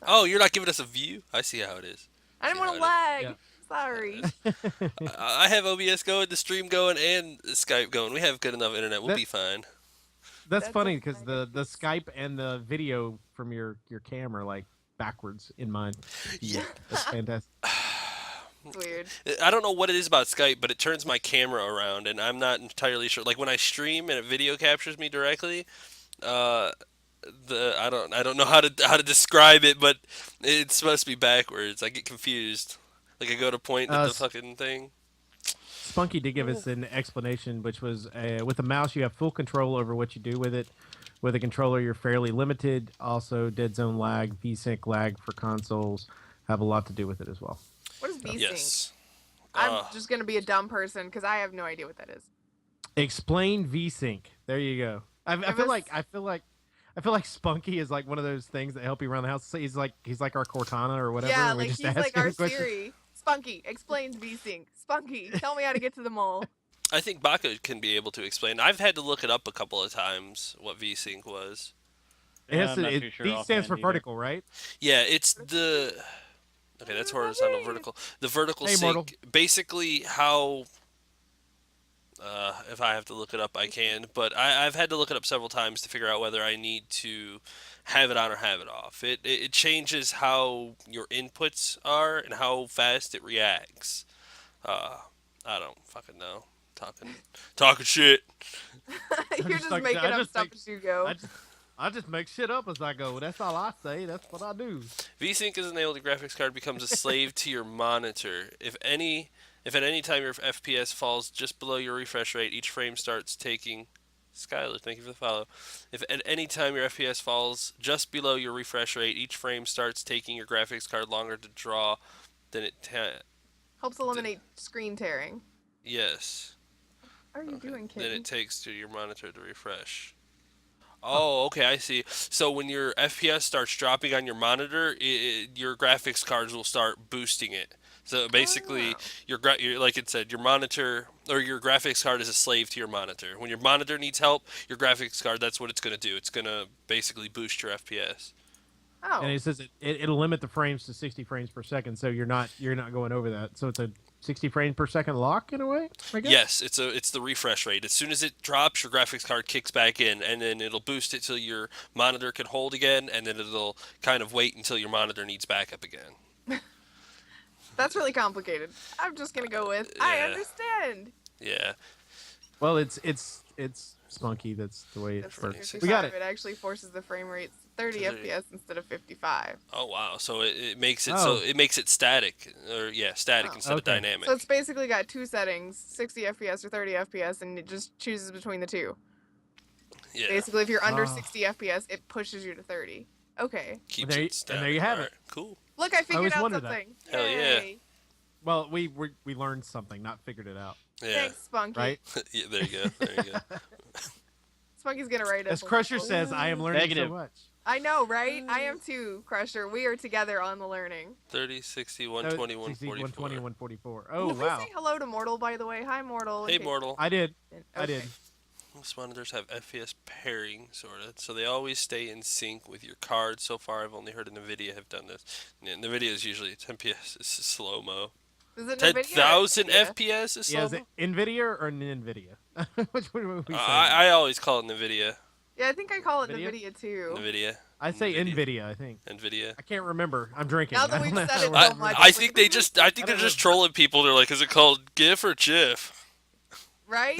Oh, you're not giving us a view? I see how it is. I didn't Yeah, want to lag. Sorry. I have OBS going, the stream going, and Skype going. We have good enough internet. We'll be fine. That's That's funny okay. because the Skype and the video from your camera are like backwards in mine. Yeah. That's fantastic. It's weird. I don't know what it is about Skype, but it turns my camera around, and I'm not entirely sure. Like when I stream and it video captures me directly, I don't know how to describe it, but it's supposed to be backwards. I get confused. Like I go to point at the fucking thing. Spunky did give us an explanation, which was with the mouse you have full control over what you do with it. With a controller, you're fairly limited. Also, dead zone lag, VSync lag for consoles have a lot to do with it as well. What is VSync? Yes. I'm just going to be a dumb person, because I have no idea what that is. Explain VSync. There you go. I Give feel us- like Spunky is like one of those things that help you around the house. So he's like our Cortana or whatever. Yeah, and we like just he's ask like him our questions. Siri. Spunky, explains VSync. Spunky, tell me how to get to the mall. I think Baka can be able to explain. I've had to look it up a couple of times what VSync was. It has I'm to- not it- too sure V stands offhand for either. vertical, right? Yeah, it's the... Okay, that's horizontal, vertical. The vertical Hey, sync, mortal. basically how... if I have to look it up, I can. But I've had to look it up several times to figure out whether I need to have it on or have it off. It changes how your inputs are and how fast it reacts. I don't fucking know. Talking shit. You're just just like- making I up just stuff think- as you go. I just make shit up as I go. That's all I say. That's what I do. VSync is enabled. The graphics card becomes a slave to your monitor. If at any time your FPS falls just below your refresh rate, each frame starts taking Skylar, thank you for the follow. If at any time your FPS falls just below your refresh rate, each frame starts taking your graphics card longer to draw than Helps eliminate screen tearing. yes. What are you Okay. doing, Than kitten? it takes to your monitor to refresh. Oh, okay, I see. So when your FPS starts dropping on your monitor, your graphics cards will start boosting it. So basically, Oh. your like it said, your monitor or your graphics card is a slave to your monitor. When your monitor needs help, your graphics card, that's what it's going to do. It's going to basically boost your FPS. And Oh. it says it'll limit the frames to 60 frames per second, so you're not going over that. So it's a 60 frames per second lock in a way, I guess. Yes, it's the refresh rate. As soon as it drops, your graphics card kicks back in, and then it'll boost it till your monitor can hold again, and then it'll kind of wait until your monitor needs backup again. That's really complicated. I'm just gonna go with I Yeah. understand. Yeah. Well, it's spunky. That's the way it It's works. 46. We got it. It actually forces the frame rate to 30 To 30. FPS instead of 55. Oh wow! So it makes it Oh. so it makes it static, or static Oh. instead of Okay. dynamic. So it's basically got two settings, 60 FPS or 30 FPS, and it just chooses between the two. Yeah, Basically, if you're under Ah. 60 FPS, it pushes you to 30. Okay. keeps there you- it static. and there you have Alright, it. Cool. Look, I figured always out wondered that. something. Hell yeah. Yay. Well, we learned something, not figured it out, Yeah. Thanks, Spunky. right? Yeah. There you go. There you go. Spunky's gonna write us. As a Crusher little- says, I am learning Negative. so much. I know, right? I am too, Crusher. We are together on the learning. 30, 60, 120, 60, 144. 120, 144. Oh Did wow! we say hello to Mortal, by the way? Hi, Mortal. Hey, Mortal. I did. Okay. I did. Most monitors have FPS pairing, sort of, so they always stay in sync with your card. So far, I've only heard Nvidia have done this. Yeah, Nvidia is usually 10 FPS. It's slow mo. Is it Nvidia or 10,000 Nvidia? FPS is Yeah, slow is mo. it Nvidia or Nvidia? Which one would we say? I always call it Nvidia. Yeah, I think I call it Nvidia? Nvidia too. Nvidia. I say Nvidia. Nvidia. I think. Nvidia. I can't remember. I'm drinking. Now that I we've don't said know. it I, so much, I it's think like, they just I think they're just trolling people. They're like, is it called GIF or GIF? right?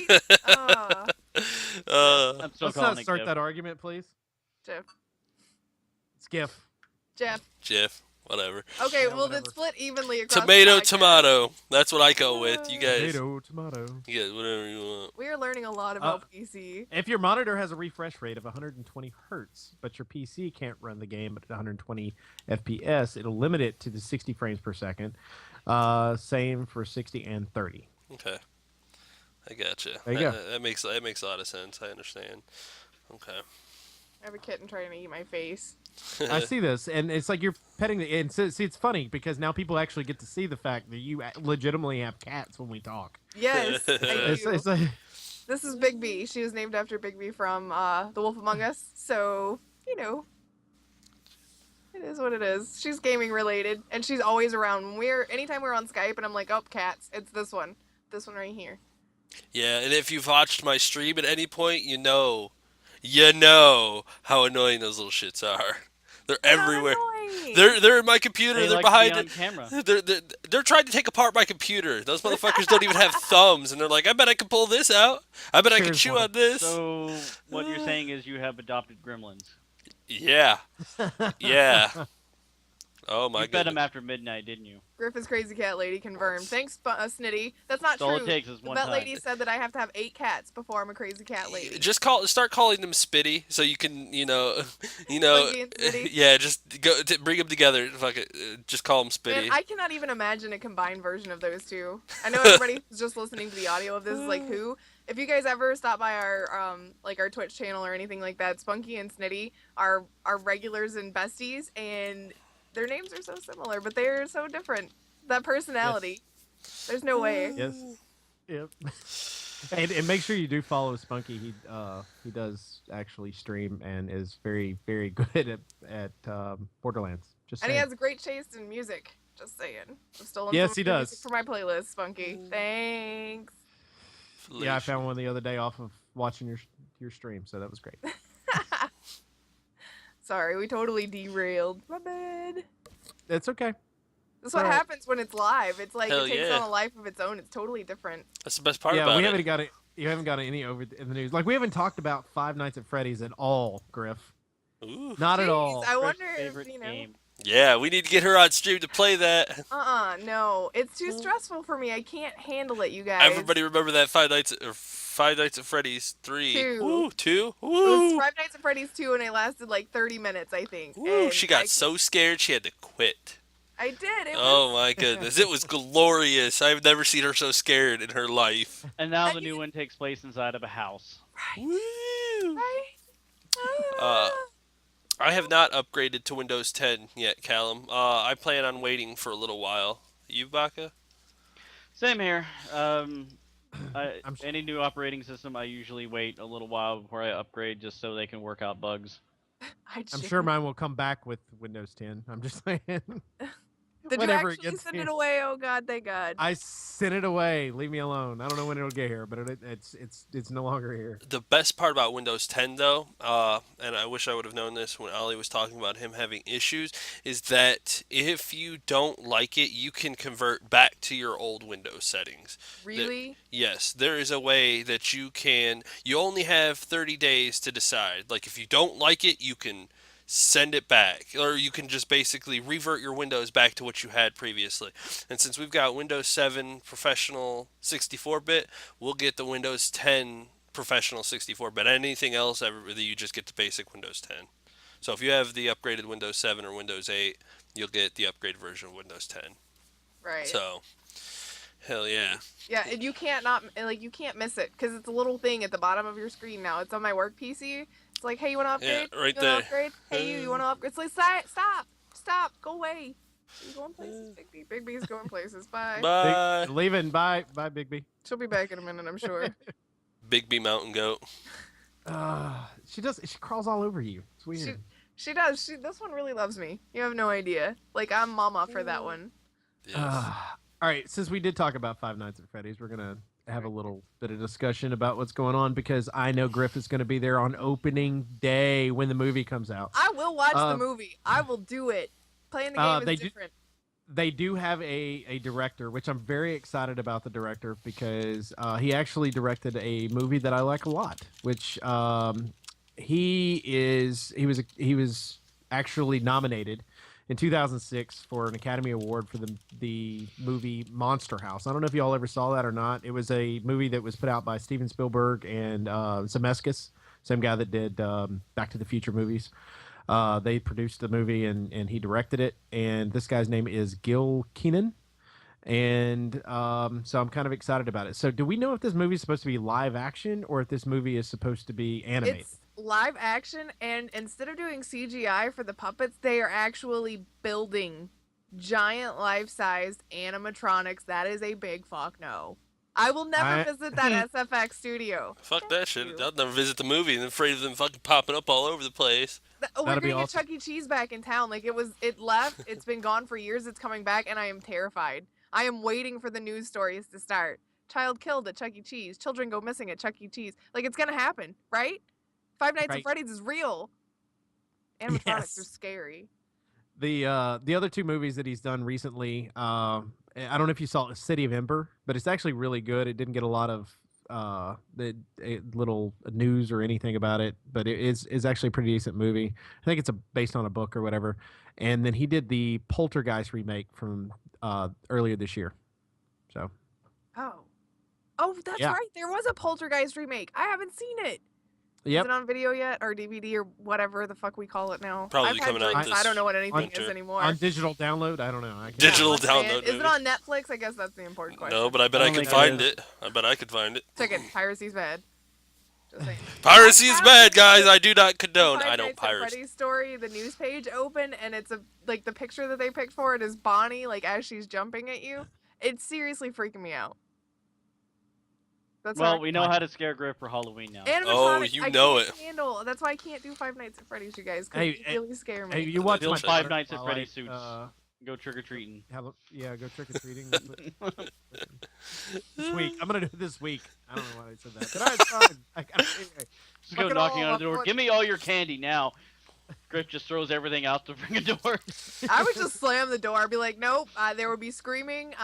I'm still Let's calling not it start GIF. that argument, please. Jeff. It's GIF. Jeff. GIF. Whatever. Okay, Yeah, well, whatever. it's split evenly across Tomato, the podcast. tomato. That's what I go with. You guys, Tomato, tomato. you guys, whatever you want. We are learning a lot about PC. If your monitor has a refresh rate of 120 hertz, but your PC can't run the game at 120 FPS, it'll limit it to the 60 frames per second. Same for 60 and 30. Okay. I gotcha. There you go. That makes a lot of sense. I understand. Okay. I have a kitten trying to eat my face. I see this, and it's like you're petting the. And see, it's funny because now people actually get to see the fact that you legitimately have cats when we talk. Yes, I It's, do. it's like, This is Big B. She was named after Big B from The Wolf Among Us. So, you know, it is what it is. She's gaming related, and she's always around. Anytime we're on Skype, and I'm like, oh, cats. It's this one right here. Yeah, and if you've watched my stream at any point, you know how annoying those little shits are. They're They're not everywhere. annoying. They're in my computer. They They're like to be behind on it. camera. They're trying to take apart my computer. Those motherfuckers don't even have thumbs, and they're like, I bet I can pull this out. I bet I can Here's chew one. on this. So what you're saying is you have adopted gremlins. Yeah, yeah. Oh my You fed them goodness. after midnight, didn't you? Griff is crazy cat lady confirmed. Thanks, Snitty. That's not That's all true. it takes is The one vet time. lady said that I have to have 8 cats before I'm a crazy cat lady. Just start calling them Spitty, so you can, Funky and Spitty? yeah, just bring them together. Fuck it, just call them Spitty. Man, I cannot even imagine a combined version of those two. I know everybody who's just listening to the audio of this is like, who? If you guys ever stop by our our Twitch channel or anything like that, Spunky and Snitty are regulars and besties, and their names are so similar, but they're so different. That personality. There's no way. yes. Yep. And make sure you do follow Spunky. He does actually stream and is very, very good at Borderlands. Just And he saying. has great taste in music. Just saying. I've stolen Yes, some of he your does. music for my playlist, Spunky. Thanks. Yeah, I found one the other day off of watching your stream, so that was great. Sorry, we totally derailed. My bad. It's okay. That's what Alright. happens when it's live. It's like Hell it takes yeah. on a life of its own. It's totally different. That's the best part Yeah, about we it. haven't got it. You haven't got any over in the news. Like we haven't talked about Five Nights at Freddy's at all, Griff. Ooh. Not at Jeez, all. I Griff's wonder if, favorite you know. game. Yeah, we need to get her on stream to play that. No. It's too stressful for me. I can't handle it, you guys. Everybody remember that Five Nights at Freddy's 3. 2. Ooh, 2. It was Ooh. Five Nights at Freddy's 2, and it lasted like 30 minutes, I think. Ooh, And she got so scared she had to quit. I did. It Oh was. my goodness. It was glorious. I've never seen her so scared in her life. And now I the new one takes place inside of a house. Right. Woo. Right. Uh, I have not upgraded to Windows 10 yet, Callum. I plan on waiting for a little while. You, Baka? Same here. I'm Any new operating system, I usually wait a little while before I upgrade, just so they can work out bugs. I'm sure mine will come back with Windows 10. I'm just saying. Did you Whenever it actually gets send here. it away? Oh God, thank God. I sent it away. Leave me alone. I don't know when it'll get here, but it's no longer here. The best part about Windows 10, though, and I wish I would have known this when Ollie was talking about him having issues, is that if you don't like it, you can convert back to your old Windows settings. Really? Yes, there is a way that you can. You only have 30 days to decide. Like, if you don't like it, you can send it back, or you can just basically revert your Windows back to what you had previously. And since we've got Windows 7 Professional 64-bit, we'll get the Windows 10 Professional 64-bit. Anything else, you just get the basic Windows 10. So if you have the upgraded Windows 7 or Windows 8, you'll get the upgraded version of Windows 10. Right. So, hell yeah. Yeah, and you you can't miss it because it's a little thing at the bottom of your screen now. It's on my work PC. It's like, hey, you want to upgrade? Yeah, right you there. Want to upgrade? Hey, you want to upgrade? It's like, stop, go away. You going places, Big B? Big B's going places. Bye. Bye. Leaving. Bye, Big B. She'll be back in a minute, I'm sure. Big B Mountain Goat. She does. She crawls all over you. It's weird. She does. This one really loves me. You have no idea. Like, I'm mama for that one. Yes. All right. Since we did talk about Five Nights at Freddy's, we're gonna have a little bit of discussion about what's going on because I know Grif is going to be there on opening day when the movie comes out. I will watch the movie. I will do it. Playing the game is different. They do have a director, which I'm very excited about the director because he actually directed a movie that I like a lot, which he was actually nominated in 2006 for an Academy Award for the movie Monster House. I don't know if y'all ever saw that or not. It was a movie that was put out by Steven Spielberg and Zemeckis, same guy that did Back to the Future movies. They produced the movie and he directed it. And this guy's name is Gil Kenan. And so I'm kind of excited about it. So do we know if this movie is supposed to be live action or if this movie is supposed to be animated? It's live action, and instead of doing CGI for the puppets, they are actually building giant life-sized animatronics. That is a big fuck no. I will never visit that SFX studio. Fuck that shit. I'll never visit the movie. I'm afraid of them fucking popping up all over the place. We're That'd be gonna get awesome. Chuck E. Cheese back in town. Like, it left. It's been gone for years. It's coming back, and I am terrified. I am waiting for the news stories to start. Child killed at Chuck E. Cheese. Children go missing at Chuck E. Cheese. Like, it's gonna happen, right? Five Nights at Freddy's is real. Animatronics are scary. The other two movies that he's done recently, I don't know if you saw City of Ember, but it's actually really good. It didn't get a lot of little news or anything about it, but it is actually a pretty decent movie. I think it's based on a book or whatever. And then he did the Poltergeist remake from earlier this year. So. Oh, that's right. There was a Poltergeist remake. I haven't seen it. Yep. Is it on video yet, or DVD, or whatever the fuck we call it now? Probably I've had coming out drinks, this I don't know what anything winter. is anymore. On digital download? I don't know. Digital What's download. Is it on Netflix? I guess that's the important question. No, but I bet I could find it. I bet I could find it. Check it. Piracy's bad. Just saying. Piracy is bad, guys. I do not condone. Five I don't Nights at pirate. Freddy's story, the news page open, and it's the picture that they picked for it is Bonnie, like, as she's jumping at you. It's seriously freaking me out. That's Well, we know how to scare Grif for Halloween now. Oh, you know it. That's why I can't do Five Nights at Freddy's, you guys. Hey, You really scare me. Hey, you watch Build my Five daughter Nights at while Freddy's suits. Go trick or treating. Go trick or treating this week. I'm gonna do it this week. I don't know why I said that, but it's fine. I gotta, Just go knocking on the door. Give me all your candy now. Grif just throws everything out the freaking door. I would just slam the door. I'd be like, nope. There would be screaming.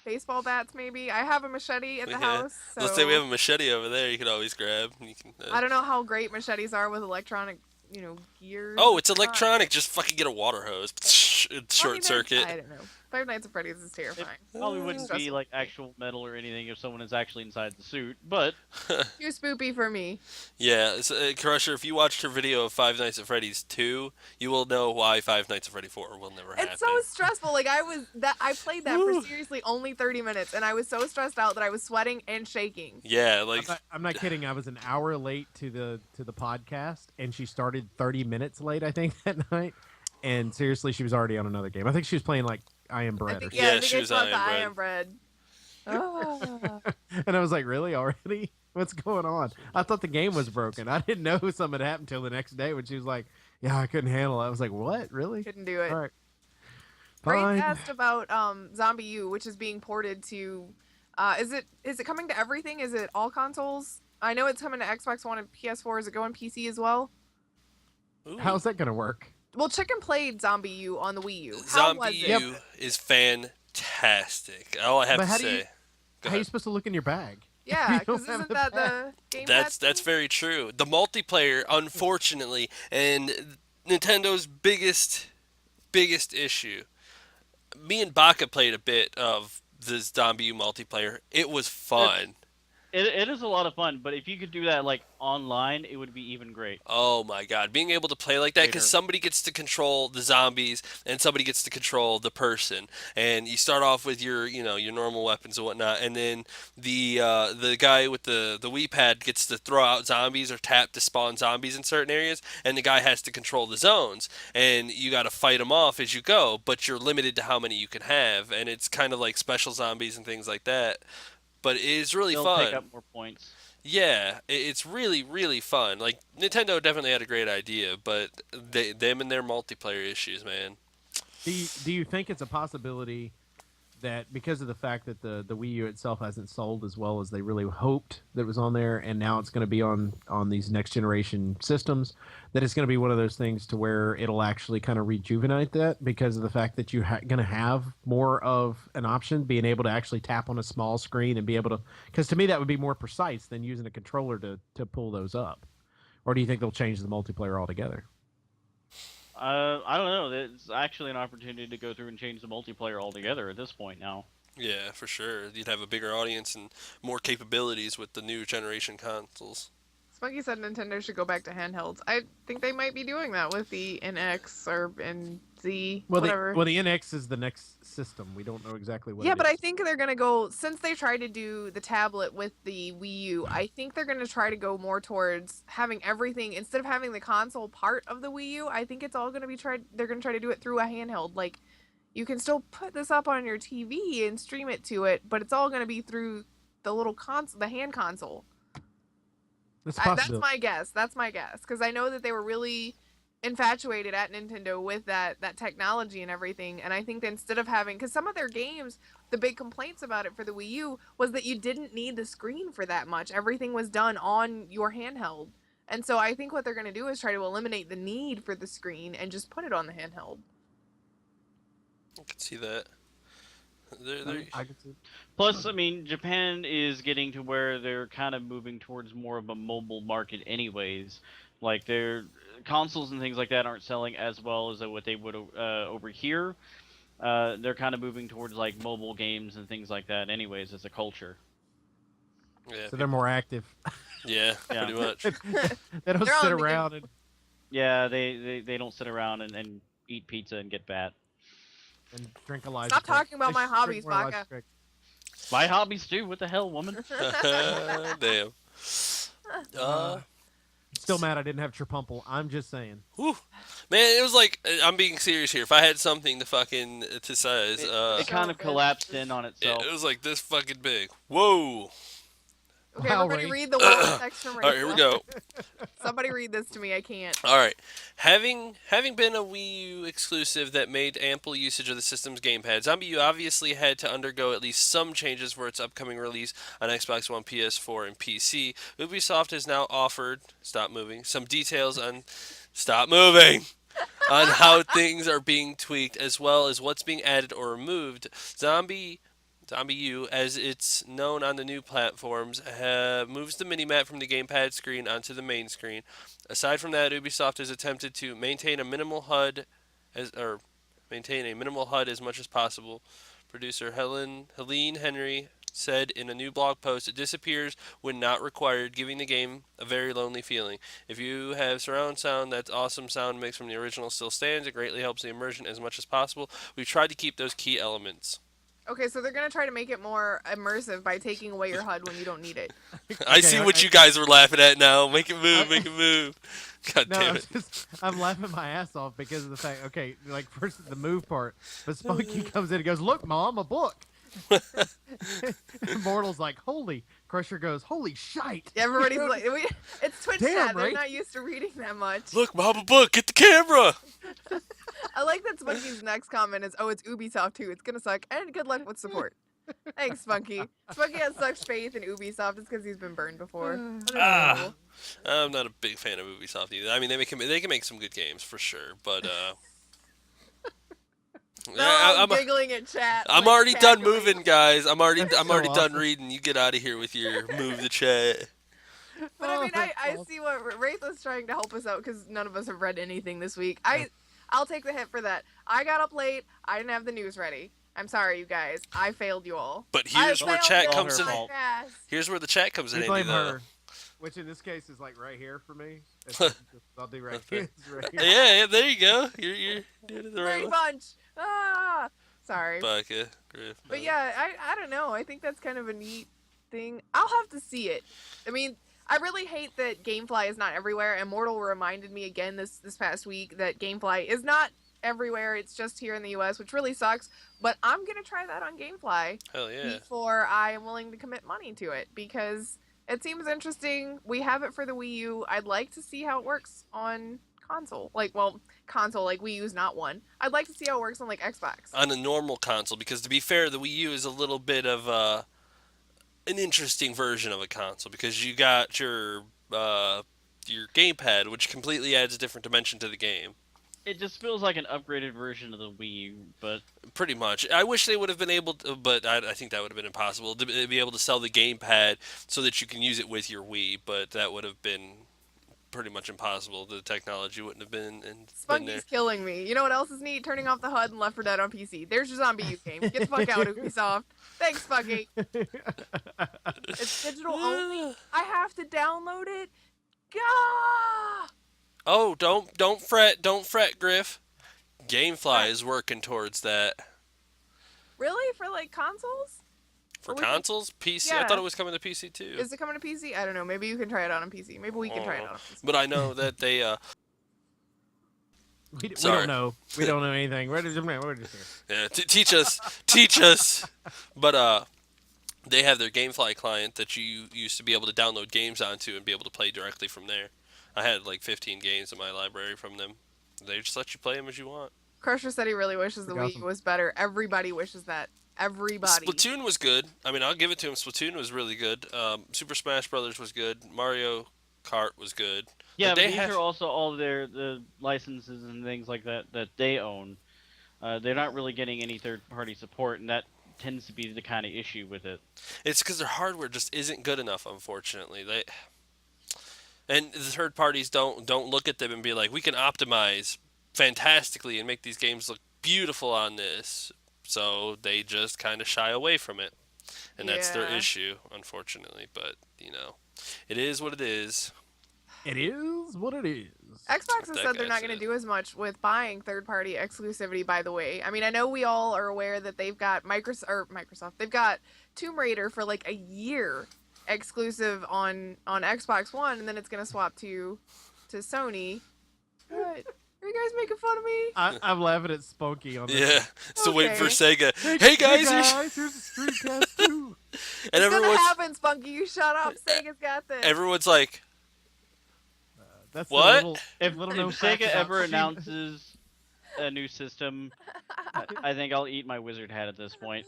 Baseball bats, maybe. I have a machete at the house. So Let's say we have a machete over there. You can always grab. You can, I don't know how great machetes are with electronic, gear. Oh, it's electronic. Just fucking get a water hose. Well, I short mean, circuit. I don't know. Five Nights at Freddy's is It terrifying. probably wouldn't be Stressful like for me. actual metal or anything if someone is actually inside the suit, but Too spoopy for me. Yeah, Crusher, if you watched her video of Five Nights at Freddy's 2, you will know why Five Nights at Freddy 4 will never It's so happen. stressful. Like I played that for Woo. seriously only 30 minutes, and I was so stressed out that I was sweating and shaking. Yeah, I'm like, not kidding. I was an hour late to the podcast, and she started 30 minutes late, I think, that night. And seriously, she was already on another game. I think she was playing like I Am Bread or something. Yeah, Yeah, I think she I was saw on the I Bread. Am Bread. Ah. And I was like, really? Already? What's going on? I thought the game was broken. I didn't know something had happened till the next day when she was like, yeah, I couldn't handle it. I was like, what? Really? Couldn't do it. All right. Grace Fine. asked about Zombie U, which is being ported to. Is it coming to everything? Is it all consoles? I know it's coming to Xbox One and PS4. Is it going PC as well? ooh. How's that going to work? Well, Chicken played Zombie U on the Wii U. How Zombie was it? U is fantastic. All I have But to how do you- say. Go How are you ahead. supposed to look in your bag? Yeah, You because don't have isn't the that bag. the game? That's very true. The multiplayer, unfortunately, and Nintendo's biggest issue. Me and Baka played a bit of the Zombie U multiplayer. It was fun. it is a lot of fun. But if you could do that like online, it would be even great. Oh my god, being able to play like that because Later. somebody gets to control the zombies and somebody gets to control the person, and you start off with your normal weapons and whatnot, and then the guy with the Wii pad gets to throw out zombies or tap to spawn zombies in certain areas, and the guy has to control the zones, and you got to fight them off as you go, but you're limited to how many you can have, and it's kind of like special zombies and things like that. But it is really They'll take fun. up more points. Yeah, it's really really fun. Like Nintendo definitely had a great idea, but them and their multiplayer issues, man. Do you think it's a possibility that because of the fact that the Wii U itself hasn't sold as well as they really hoped that it was on there, and now it's going to be on these next generation systems, that it's going to be one of those things to where it'll actually kind of rejuvenate that because of the fact that you're going to have more of an option, being able to actually tap on a small screen and be able to. Because to me, that would be more precise than using a controller to pull those up. Or do you think they'll change the multiplayer altogether? I don't know. It's actually an opportunity to go through and change the multiplayer altogether at this point now. Yeah, for sure. You'd have a bigger audience and more capabilities with the new generation consoles. Spunky said Nintendo should go back to handhelds. I think they might be doing that with the NX or NZ, whatever. The NX is the next system. We don't know exactly what. Yeah, it but I is. think they're gonna go since they tried to do the tablet with the Wii U. I think they're gonna try to go more towards having everything instead of having the console part of the Wii U. I think it's all gonna be tried. They're gonna try to do it through a handheld. Like you can still put this up on your TV and stream it to it, but it's all gonna be through the little console, the hand console. That's That's possible. my guess. That's my guess because I know that they were really infatuated at Nintendo with that technology and everything. And I think that instead of having, because some of their games, the big complaints about it for the Wii U was that you didn't need the screen for that much. Everything was done on your handheld. And so I think what they're going to do is try to eliminate the need for the screen and just put it on the handheld. I can see that. They're, I could see. Plus, I mean, Japan is getting to where they're kind of moving towards more of a mobile market, anyways. Like their consoles and things like that aren't selling as well as what they would over here. They're kind of moving towards like mobile games and things like that, anyways, as a culture. yeah, So they're more active. yeah, Yeah. pretty much. They don't They're sit on the around and Yeah, they don't sit around and eat pizza and get fat. drink a live. Stop talking about my hobbies, Baka. My hobbies too. What the hell, woman? Damn. Still mad I didn't have Trapumple. I'm just saying. Whew. Man, it was like I'm being serious here. If I had something to fucking to size, It kind of good. collapsed in on itself. it was like this fucking big. Whoa. Okay, Wow, everybody Ray. read the one text from All right, here we go. Somebody read this to me. I can't. All right. Having been a Wii U exclusive that made ample usage of the system's gamepad, Zombie U obviously had to undergo at least some changes for its upcoming release on Xbox One, PS4, and PC. Ubisoft has now offered some details on stop moving on how things are being tweaked as well as what's being added or removed. Zombie U, as it's known on the new platforms, moves the minimap from the gamepad screen onto the main screen. Aside from that, Ubisoft has attempted to maintain a minimal HUD, as or Maintain a minimal HUD as much as possible. Producer Helene Henry said in a new blog post, it disappears when not required, giving the game a very lonely feeling. If you have surround sound, that awesome sound mix from the original still stands. It greatly helps the immersion as much as possible. We've tried to keep those key elements. Okay, so they're gonna try to make it more immersive by taking away your HUD when you don't need it. I see what you guys were laughing at now. Make it move, make it move. God No, damn it. I'm laughing my ass off because of the fact. Okay, like first the move part, but Spunky comes in and goes, "Look, Mom, a book." Mortal's like, "Holy!" Crusher goes, "Holy shite!" Everybody's like, it's Twitch Damn, chat. They're right? not used to reading that much. Look, Mama Book, get the camera. I like that Spunky's next comment is, "Oh, it's Ubisoft too. It's gonna suck, and good luck with support." Thanks, Spunky. Spunky has such faith in Ubisoft. It's because he's been burned before. Ah. I'm not a big fan of Ubisoft either. I mean, they can make some good games for sure, but No, yeah, I'm giggling at chat. I'm like, already done cackling. moving, guys. I'm already done awesome. reading. You get out of here with your move the chat. But I mean, I that's see what Wraith was trying to help us out because none of us have read anything this week. I'll take the hit for that. I got up late. I didn't have the news ready. I'm sorry, you guys. I failed you all. But here's I where failed chat you comes in. fault. podcast. Here's where the chat comes in We handy, blame though. her, which in this case is like right here for me. I'll do right here. It's right here. Yeah, there you go. You're doing it the right Brady way. Bunch. Ah, sorry. Baka, Grif, But no. yeah, I don't know. I think that's kind of a neat thing. I'll have to see it. I mean, I really hate that GameFly is not everywhere. Immortal reminded me again this past week that GameFly is not everywhere. It's just here in the US, which really sucks. But I'm gonna try that on GameFly Hell yeah. before I am willing to commit money to it because it seems interesting. We have it for the Wii U. I'd like to see how it works on console. Console, like Wii U's not one. I'd like to see how it works on like Xbox. On a normal console, because to be fair, the Wii U is a little bit of an interesting version of a console because you got your gamepad, which completely adds a different dimension to the game. It just feels like an upgraded version of the Wii U, but Pretty much. I wish they would have been able to, but I think that would have been impossible to be able to sell the gamepad so that you can use it with your Wii. But that would have been pretty much impossible. The technology wouldn't have been there. Spunky's killing me. You know what else is neat? Turning off the HUD and Left 4 Dead on PC. There's your zombie U game. Get the fuck out, Ubisoft. Thanks, Spunky. It's digital only. I have to download it. Gah! Oh, don't fret, Griff. GameFly is working towards that. Really? For like consoles? For Or we can- consoles, PC. I Yeah. thought it was coming to PC too. Is it coming to PC? I don't know. Maybe you can try it out on PC. Maybe we can try it out on PC. But I know that they We Sorry. don't know. We don't know anything. We're just here. yeah, teach us. But they have their GameFly client that you used to be able to download games onto and be able to play directly from there. I had like 15 games in my library from them. They just let you play them as you want. Crusher said he really wishes the Pretty Wii awesome. U was better. Everybody wishes that. Everybody. Splatoon was good. I mean, I'll give it to him. Splatoon was really good. Super Smash Brothers was good. Mario Kart was good. yeah, But but they these have- are also all the licenses and things like that that they own. They're not really getting any third-party support, and that tends to be the kind of issue with it. It's because their hardware just isn't good enough, unfortunately. And the third parties don't look at them and be like, we can optimize fantastically and make these games look beautiful on this. So they just kind of shy away from it, and that's their Yeah. issue, unfortunately. But it is what it is. It is what it is. Xbox has That said they're guy not going to said. do as much with buying third-party exclusivity. By the way, I mean I know we all are aware that they've got Microsoft. They've got Tomb Raider for like a year exclusive on Xbox One, and then it's going to swap to Sony. What? Are you guys making fun of me? I'm laughing at Spunky on this. Yeah, still waiting for Okay. Sega. Hey guys, here's the Streamcast too. and It's gonna everyone's happen, Spunky. You shut up. Sega's got this. everyone's like, That's What? The little, If, little if known fact Sega about ever Steam. announces a new system, I think I'll eat my wizard hat at this point.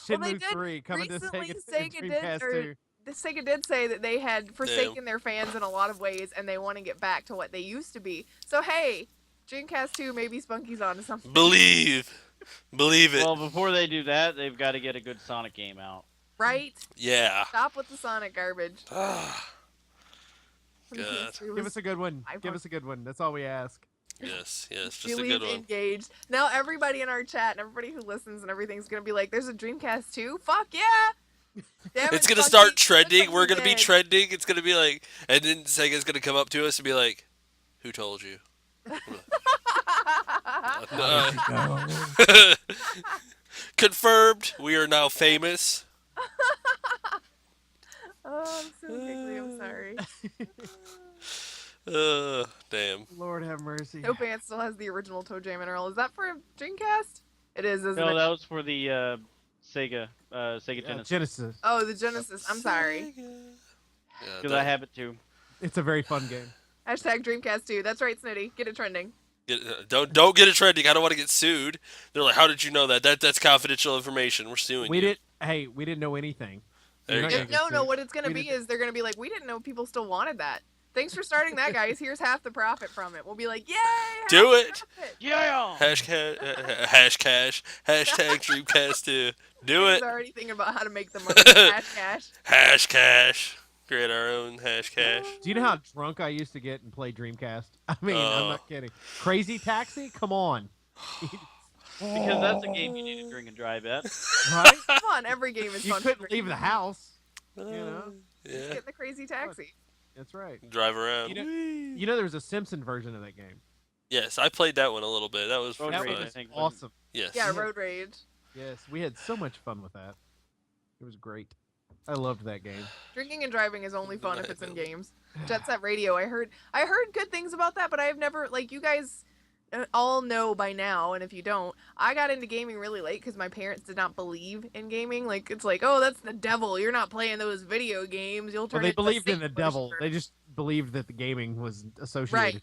Well, they Shenmue did 3 coming to recently, Sega, Sega did, Dreamcast or 2. the Sega did say that they had forsaken their fans in a lot of ways, and they want to get back to what they used to be. So hey, Dreamcast 2, maybe Spunky's onto something. believe it. Well, before they do that, they've got to get a good Sonic game out. Right? Yeah. Stop with the Sonic garbage. Ah, When the God. PS3 Give was us a good one. Give us a good one. That's all we ask. Yes, just a Really good one. engaged. Now everybody in our chat and everybody who listens and everything's gonna be like, "There's a Dreamcast too? Fuck yeah!" Damn It's it, gonna Chucky. start trending. We're We gonna be did. trending. It's gonna be like, and then Sega's gonna come up to us and be like, "Who told you?" How did you know? Confirmed. We are now famous. Oh, I'm so giggly. I'm sorry. Damn. Lord have mercy. Hope Ant still has the original Toe Jam and Earl. Is that for Dreamcast? It is, isn't No, it? that was for the Sega Genesis. Genesis. Oh, the Genesis. I'm sorry. Yeah, Because I have it too. It's a very fun game. Hashtag Dreamcast 2. That's right, Snitty. Get it trending. don't get it trending. I don't want to get sued. They're like, how did you know that? That's confidential information. We're suing We you. didn't. Hey, we didn't know anything. There You're you not go. gonna get No. sued. What it's gonna We be didn't- is they're gonna be like, we didn't know people still wanted that. Thanks for starting that, guys. Here's half the profit from it. We'll be like, yay! half Do the it. profit. Yeah. Hashtag Dreamcast 2. Do He's it. already thinking about how to make the money. Cash. Hash cash. Create our own hash cash. Do you know how drunk I used to get and play Dreamcast? I mean, I'm Oh. not kidding. Crazy Taxi? Come on. Because that's a game you need to drink and drive at. Right? Come on, every game is You fun. couldn't leave the house. know? Yeah. Get in the crazy taxi. That's right. Drive around. You know, there's a Simpson version of that game. Yes, I played that one a little bit. That was Road fun. That Rage, I was think. awesome. Yes. Yeah, Road Rage. Yes, we had so much fun with that. It was great. I loved that game. Drinking and driving is only fun if it's in games. Jet Set Radio. I heard good things about that, but I've never, like, you guys all know by now, and if you don't, I got into gaming really late because my parents did not believe in gaming. Like, it's like, oh, that's the devil. You're not playing those video games. You'll turn Well, they into a believed in the Satan devil. worshiper. They just believed that the gaming was associated.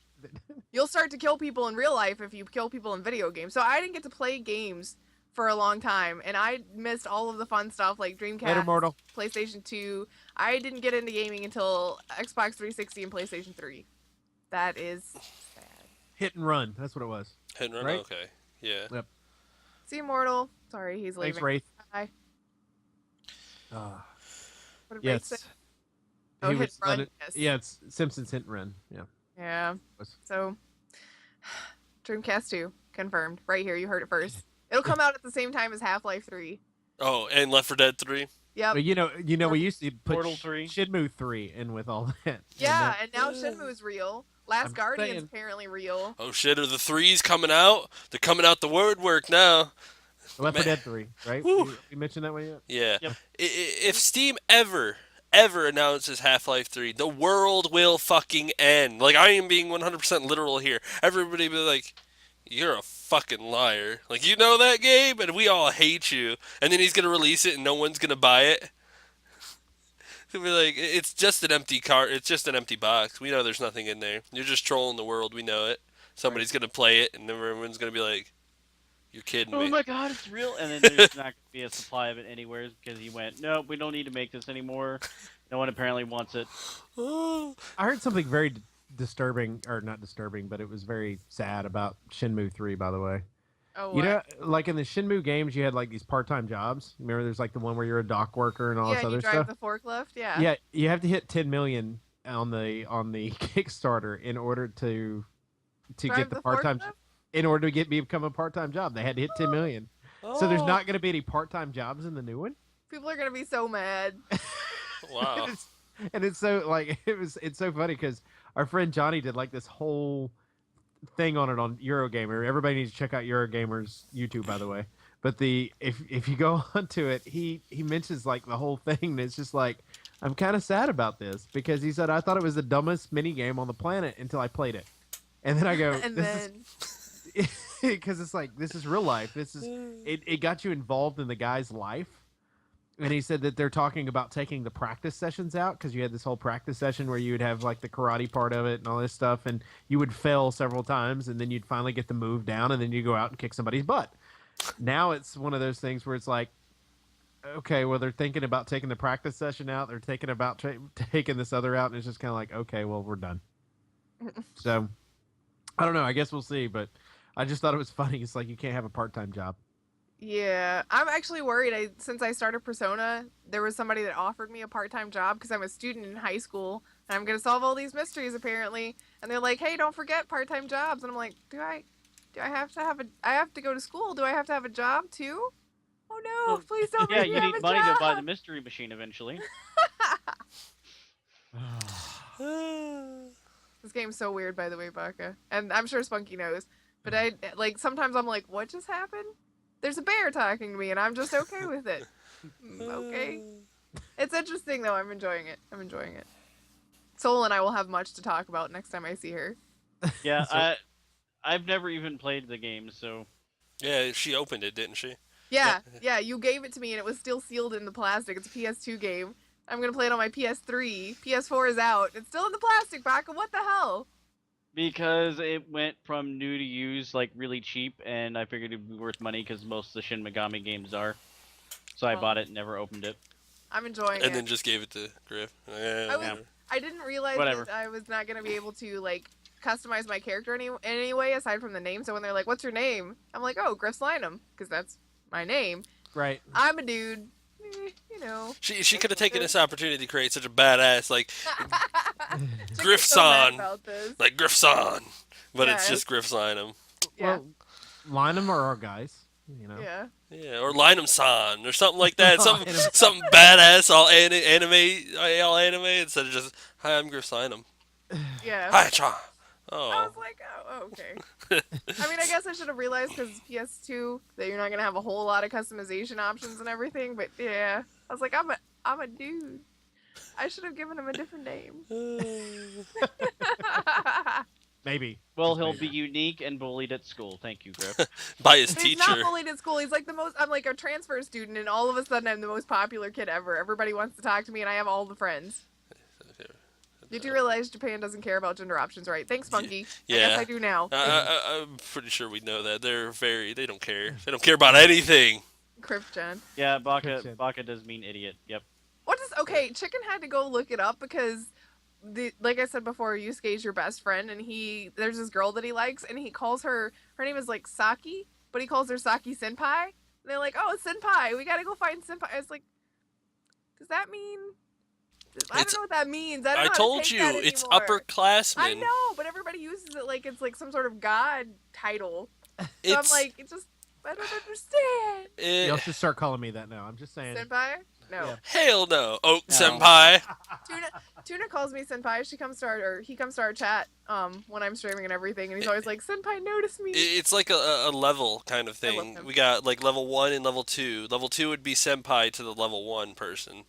You'll start to kill people in real life if you kill people in video games. So I didn't get to play games for a long time, and I missed all of the fun stuff like Later, Dreamcast, mortal. PlayStation 2. I didn't get into gaming until Xbox 360 and PlayStation 3. That is sad. Hit and run. That's what it was. Hit and run? Right? Okay. Yeah. See Immortal. Sorry, he's leaving. Thanks, Wraith. Bye. Uh, What did yeah, Wraith say? it's, Oh, he Hit was and Run. on it- Yes. Yeah, it's Simpsons Hit and Run. Yeah. Yeah. Was- So, Dreamcast 2 confirmed. Right here, you heard it first. It'll come out at the same time as Half-Life 3. Oh, and Left 4 Dead 3? Yep. But you know, we used to put Portal 3. Shenmue 3 in with all that. Yeah, and now Shenmue's real. Last I'm Guardian's saying. apparently real. Oh shit, are the 3s coming out? They're coming out the word work now. Left 4 Man. Dead 3, right? Woo. You mentioned that one yet? Yeah. Yep. If Steam ever announces Half-Life 3, the world will fucking end. Like, I am being 100% literal here. Everybody be like, you're a fucking liar. Like, you know that game? And we all hate you. And then he's going to release it and no one's going to buy it. He'll be like, it's just an empty cart. It's just an empty box. We know there's nothing in there. You're just trolling the world. We know it. Somebody's going to play it and then everyone's going to be like, you're kidding Oh me. my god, it's real! And then there's not going to be a supply of it anywhere because he went, no, we don't need to make this anymore. No one apparently wants it. Oh. I heard something very disturbing, or not disturbing, but it was very sad about Shenmue 3, by the way. Oh, You what? know, like in the Shenmue games, you had like these part-time jobs. Remember, there's like the one where you're a dock worker and all Yeah, this and you other drive stuff. the forklift. Yeah. Yeah, you have to hit 10 million on the Kickstarter in order to Drive get the part-time. forklift? In order to become a part-time job, they had to hit 10 million. So there's not going to be any part-time jobs in the new one. People are gonna be so mad. Wow. And it's so like it's so funny because our friend Johnny did like this whole thing on it on Eurogamer. Everybody needs to check out Eurogamer's YouTube, by the way. But if you go onto it, he mentions like the whole thing. And it's just like, I'm kind of sad about this because he said I thought it was the dumbest mini game on the planet until I played it, and then I go, And this then is because it's like this is real life. This is it got you involved in the guy's life. And he said that they're talking about taking the practice sessions out because you had this whole practice session where you would have like the karate part of it and all this stuff, and you would fail several times, and then you'd finally get the move down, and then you go out and kick somebody's butt. Now it's one of those things where it's like, okay, well they're thinking about taking the practice session out, they're thinking about taking this other out, and it's just kind of like, okay, well we're done. So I don't know. I guess we'll see, but I just thought it was funny. It's like you can't have a part-time job. yeah, I'm actually worried. Since I started Persona, there was somebody that offered me a part-time job because I'm a student in high school. And I'm gonna solve all these mysteries apparently. And they're like, hey, don't forget part-time jobs. And I'm like, do I have to go to school? Do I have to have a job too? Oh no, Well, please don't yeah, make me you have need a money to buy the job. mystery machine eventually. This game's so weird, by the way, Baka. And I'm sure Spunky knows. But I like sometimes I'm like, what just happened? There's a bear talking to me, and I'm just okay with it. Okay. It's interesting though. I'm enjoying it. I'm enjoying it. Soul and I will have much to talk about next time I see her. Yeah, So- I've never even played the game, so Yeah, she opened it, didn't she? Yeah, you gave it to me and it was still sealed in the plastic. It's a PS2 game. I'm gonna play it on my PS3. PS4 is out. It's still in the plastic, Baka. What the hell? because it went from new to used like really cheap, and I figured it'd be worth money because most of the Shin Megami games are. So I Well, bought it and never opened it. I'm enjoying And it. then just gave it to Grif. I was, Yeah. I didn't realize Whatever. that I was not gonna be able to like customize my character any way aside from the name. So when they're like, "What's your name?" I'm like, "Oh, Griff Slynum," because that's my name. Right. I'm a dude. You know. She could have taken this opportunity to create such a badass Chicken's Griff's so mad on. about this. like Griff's on, but it's Yeah. just Griff's Linum. Yeah. Well, line them are our guys. You know. Yeah. Yeah, or Linum San or something like that. Something Linum. something badass, all anime instead of just hi, I'm Griff's Linum. Yeah. Hi, Cha. I Oh, was like, oh, okay. I mean, I guess I should have realized because it's PS2 that you're not gonna have a whole lot of customization options and everything. But yeah, I was like, I'm a dude. I should have given him a different name. Maybe. Well, Just he'll maybe. be unique and bullied at school. Thank you, Griff. by his But he's not teacher. bullied at school. He's like the most. I'm like a transfer student, and all of a sudden, I'm the most popular kid ever. Everybody wants to talk to me, and I have all the friends. Did you realize Japan doesn't care about gender options, right? Thanks, Funky. I Yeah. guess I do now. I'm pretty sure we know that they don't care. They don't care about anything. Christian. Yeah, Baka Shit. Baka does mean idiot. Yep. What is okay? Chicken had to go look it up because like I said before, Yusuke is your best friend, and there's this girl that he likes, and he calls her name is like Saki, but he calls her Saki Senpai. And they're like, oh, Senpai, we gotta go find Senpai. I was like, does that mean? I don't know what that means. I don't know I how to told take you, that it's anymore. upperclassmen. I know, but everybody uses it like it's like some sort of god title. So I'm It's like, I don't understand. You'll just start calling me that now. I'm just saying. Senpai? No. Yeah. hell no, Oak No. Senpai. Tuna calls me senpai. He comes to our chat when I'm streaming and everything, and he's always like, "Senpai, notice me." It's like a level kind of I love thing. him. We got like level 1 and level 2. Level 2 would be senpai to the level 1 person.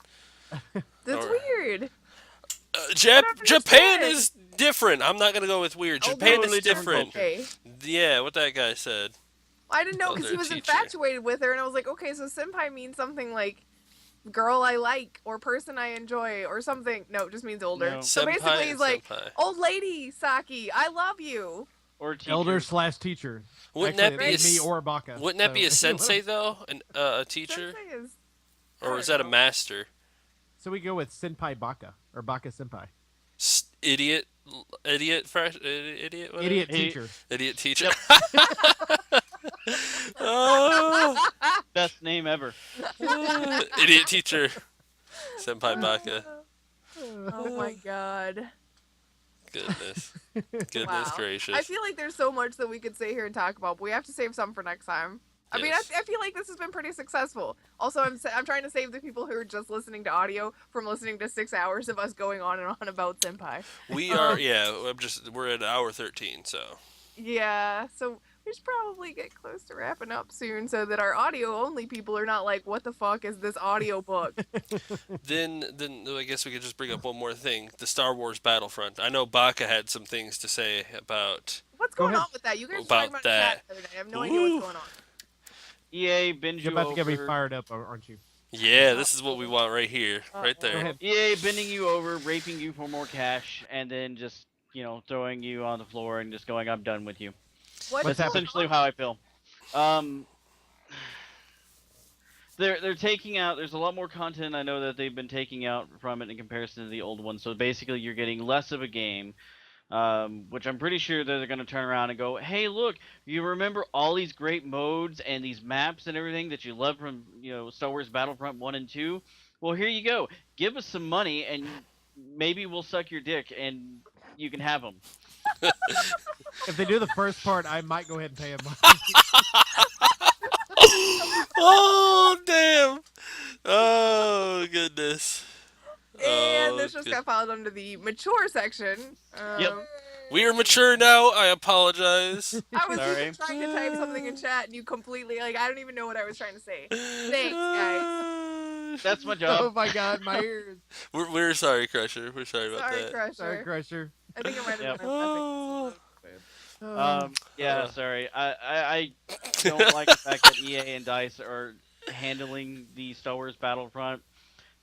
That's or- weird. Japan understand. is different. I'm not gonna go with weird. Oh, Japan totally is different different. culture. Okay. Yeah, what that guy said. I didn't know Oh, because they're he a was teacher. infatuated with her, and I was like, okay, so senpai means something like girl I like or person I enjoy or something. No, it just means older. No. So Senpai basically, and he's like, senpai. old lady Saki, I love you. Or teacher. Elder/teacher. Wouldn't Actually, that be a it could s- me or Baka? Wouldn't that be a so- sensei though? A teacher, Sensei is. or I is don't that a know. master? So we go with Senpai Baka or Baka Senpai. Idiot, idiot, whatever? Idiot He- teacher. Idiot teacher. Oh, Best name ever. idiot teacher. Senpai Baka. Oh my god. Goodness. Goodness Wow. gracious. I feel like there's so much that we could say here and talk about, but we have to save some for next time. I mean, Yes. I feel like this has been pretty successful. Also, I'm trying to save the people who are just listening to audio from listening to 6 hours of us going on and on about Senpai. We are, yeah. We're at hour 13, so Yeah, so we should probably get close to wrapping up soon so that our audio only people are not like, what the fuck is this audio book? then I guess we could just bring up one more thing: the Star Wars Battlefront. I know Baka had some things to say about. What's Go going ahead. on with that? You guys were About talking about that. chat the other day. I have no idea what's going on. EA binge You're you about to get me over. fired up, aren't you? Yeah, this is what we want right here, right Go there. ahead. EA bending you over, raping you for more cash, and then just throwing you on the floor and just going, "I'm done with you." What's What's That's going essentially on? how I feel. They're taking out. There's a lot more content I know that they've been taking out from it in comparison to the old one. So basically, you're getting less of a game, which I'm pretty sure that they're going to turn around and go, "Hey, look, you remember all these great modes and these maps and everything that you loved from Star Wars Battlefront 1 and 2? Well, here you go. Give us some money and maybe we'll suck your dick and you can have them. If they do the first part, I might go ahead and pay him. Oh damn! Oh goodness! And Oh, this just got filed under the mature section. Yep. we are mature now. I apologize. I was Sorry. even trying to type something in chat and you completely, like, I don't even know what I was trying to say. Thanks, guys. That's my Oh job. my god, my ears. We're sorry, Crusher. We're sorry about Sorry, that. Crusher. Sorry, Crusher. I think it might have Yep. been my Oh. Yeah, Uh. sorry. I don't like the fact that EA and DICE are handling the Star Wars Battlefront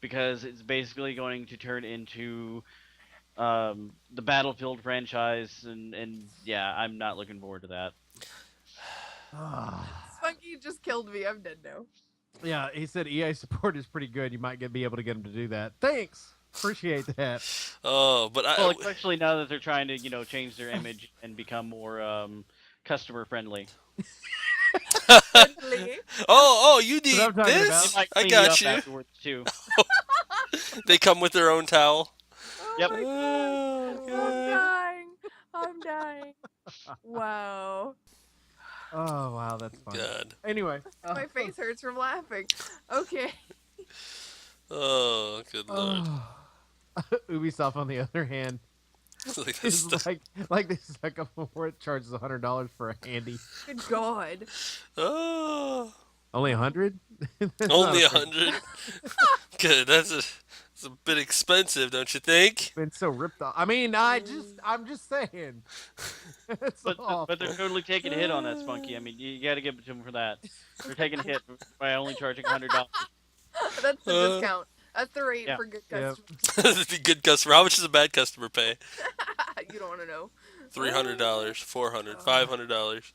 because it's basically going to turn into the Battlefield franchise, and yeah, I'm not looking forward to that. Spunky just killed me. I'm dead now. Yeah, he said EA support is pretty good. You might be able to get him to do that. Thanks. Appreciate that. Oh, but Well, especially now that they're trying to, change their image and become more customer friendly. Friendly. oh, you what I'm need talking They this? about. might I clean got you you. up afterwards too. They come with their own towel. Oh Yep. my god. Oh, I'm God. dying. I'm dying. Wow. Oh wow, that's fun. God. Anyway, My face hurts from laughing. Okay. Oh, good lord. Ubisoft, on the other hand, Like that's is the- like this is like a where it charges $100 for a handy. Good God. oh, Only 100? only 100. Good. It's a bit expensive, don't you think? Been so ripped off. I mean, I'm just saying. It's But awful. they're totally taking a hit on that, Spunky. I mean, you got to give it to them for that. They're taking a hit by only charging $100. That's the discount. That's the rate Yeah. for good Yep. customers. The good customer. How much does a bad customer pay? You don't want to know. $300, $400, $500.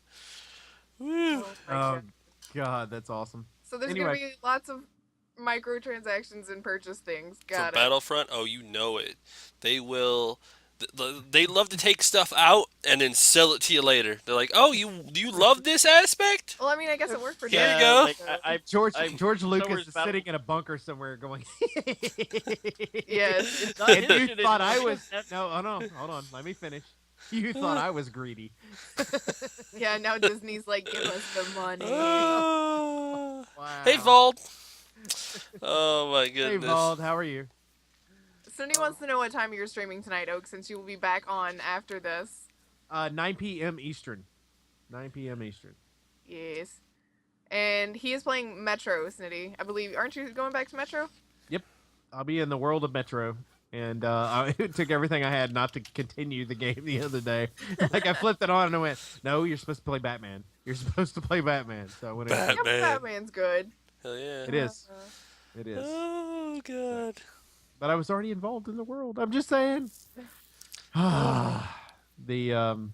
Woo. Oh my Oh God. god, that's awesome. So there's Anyway. gonna be lots of microtransactions and purchase things. For Got it. Battlefront, oh, you know it. They will. They love to take stuff out and then sell it to you later. They're like, "Oh, you love this aspect? Well, I mean, I guess it worked for Here you Disney, go. Like, so- George I- George Star Lucas Wars is Battle- sitting in a bunker somewhere going. Yes. It's not And you interested in- thought I was no, hold on, let me finish. You thought I was greedy. Yeah, now Disney's like, give us the money. Oh. Wow. Hey, Vald. Oh my Hey, goodness. Vald, how are you? Cindy wants to know what time you're streaming tonight, Oak, since you will be back on after this. 9 p.m. Eastern. 9 p.m. Eastern. Yes. And he is playing Metro, Snitty. I believe. Aren't you going back to Metro? I'll be in the world of Metro. And it took everything I had not to continue the game the other day. Like, I flipped it on and I went, no, you're supposed to play Batman. You're supposed to play Batman. So I went in. Yeah, but Batman. Batman's good. Hell yeah. It is. It is. Oh god. But I was already involved in the world. I'm just saying. The All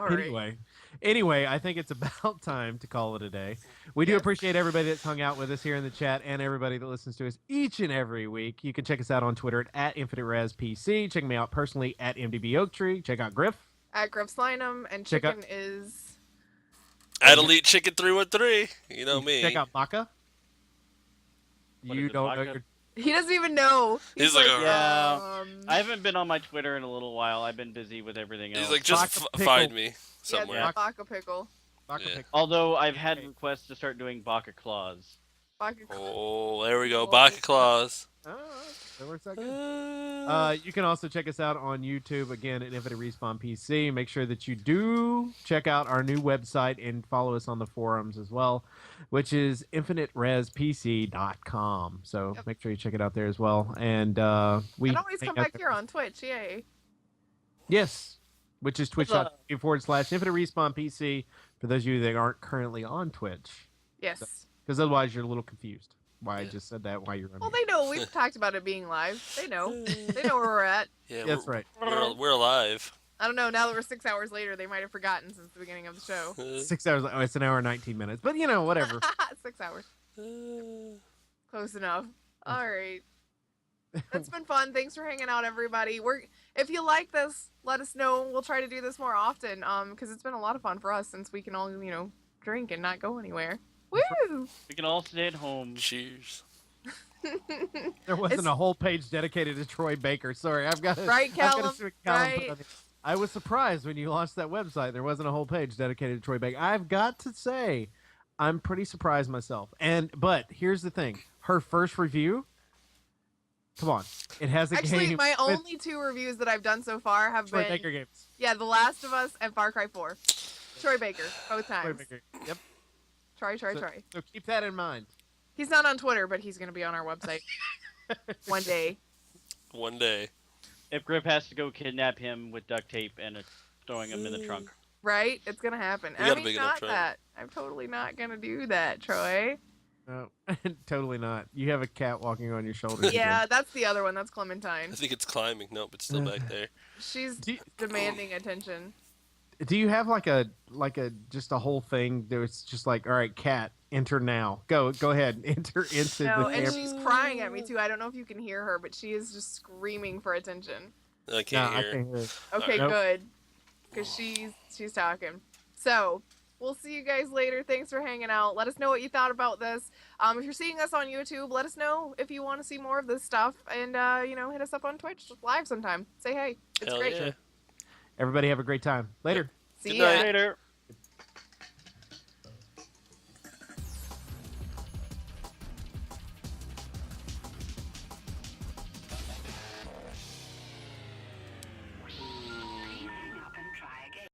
right. Anyway, I think it's about time to call it a day. We do Yes. appreciate everybody that's hung out with us here in the chat and everybody that listens to us each and every week. You can check us out on Twitter at InfiniteResPC. Check me out personally at MDB Oaktree. Check out Grif. At Gruff Slinum, and Check out- Chicken is. At Elite Chicken 313. You know me. Check out Baka. What You is it, don't know Baka? your... He doesn't even know. He's like, Yeah. I haven't been on my Twitter in a little while. I've been busy with everything else. He's like, just Baka pickle. find me Yeah, somewhere. the Baka Pickle. Baka Yeah. pick. Although I've had requests to start doing Baka Claws. Baka Oh, there we go. Baka Claws. Oh, that works out good. Uh, You can also check us out on YouTube again at Infinite Respawn PC. Make sure that you do check out our new website and follow us on the forums as well, which is infiniteResPC.com. So Yep. make sure you check it out there as well. And we and always hang come out back there- here on Twitch. Yay. Yes, which is What's up? twitch.tv/Infinite Respawn PC for those of you that aren't currently on Twitch, Yes. because otherwise you're a little confused. Why I Yeah. just said that while you're on. Well, here. they know we've talked about it being live. They know. They know where we're at. yeah, That's right. We're alive. I don't know. Now that we're 6 hours later, they might have forgotten since the beginning of the show. 6 hours. Oh, it's an hour and 19 minutes, but you know, whatever. 6 hours. Close enough. All right. It's been fun. Thanks for hanging out, everybody. If you like this, let us know. We'll try to do this more often. Because it's been a lot of fun for us since we can all, drink and not go anywhere. Woo! We can all stay at home. Cheers. There wasn't It's- a whole page dedicated to Troy Baker. Sorry, I've got to. Right, I've got Callum? to Callum put Right. on the- I was surprised when you launched that website. There wasn't a whole page dedicated to Troy Baker. I've got to say, I'm pretty surprised myself. But here's the thing: her first review. Come on, it has a Actually, game. my with only 2 reviews that I've done so far have Troy been Baker games. The Last of Us and Far Cry 4. Troy Baker, both Troy times. Baker. Yep. Try. So keep that in mind. He's not on Twitter, but he's gonna be on our website one day. One day. If Grif has to go kidnap him with duct tape and throwing him in the trunk. Right? It's gonna happen. We I got a mean, big enough not trunk. that. I'm totally not gonna do that, Troy. No, totally not. You have a cat walking on your shoulder. Yeah, that's the other one. That's I Clementine. think it's climbing. Nope, it's still back there. She's Do you- demanding attention. Do you have like a just a whole thing that it's just like, all right, cat, enter now. Go ahead, enter into No, the and camera. she's crying at me too. I don't know if you can hear her, but she is just screaming for attention. I No, can't I hear. can't hear it. Okay, Nope. good. Because she's talking. So, we'll see you guys later. Thanks for hanging out. Let us know what you thought about this. If you're seeing us on YouTube, let us know if you want to see more of this stuff. And, hit us up on Twitch live sometime. Say hey. It's Hell great. yeah. Everybody have a great time. Later. See Good ya. night. Later.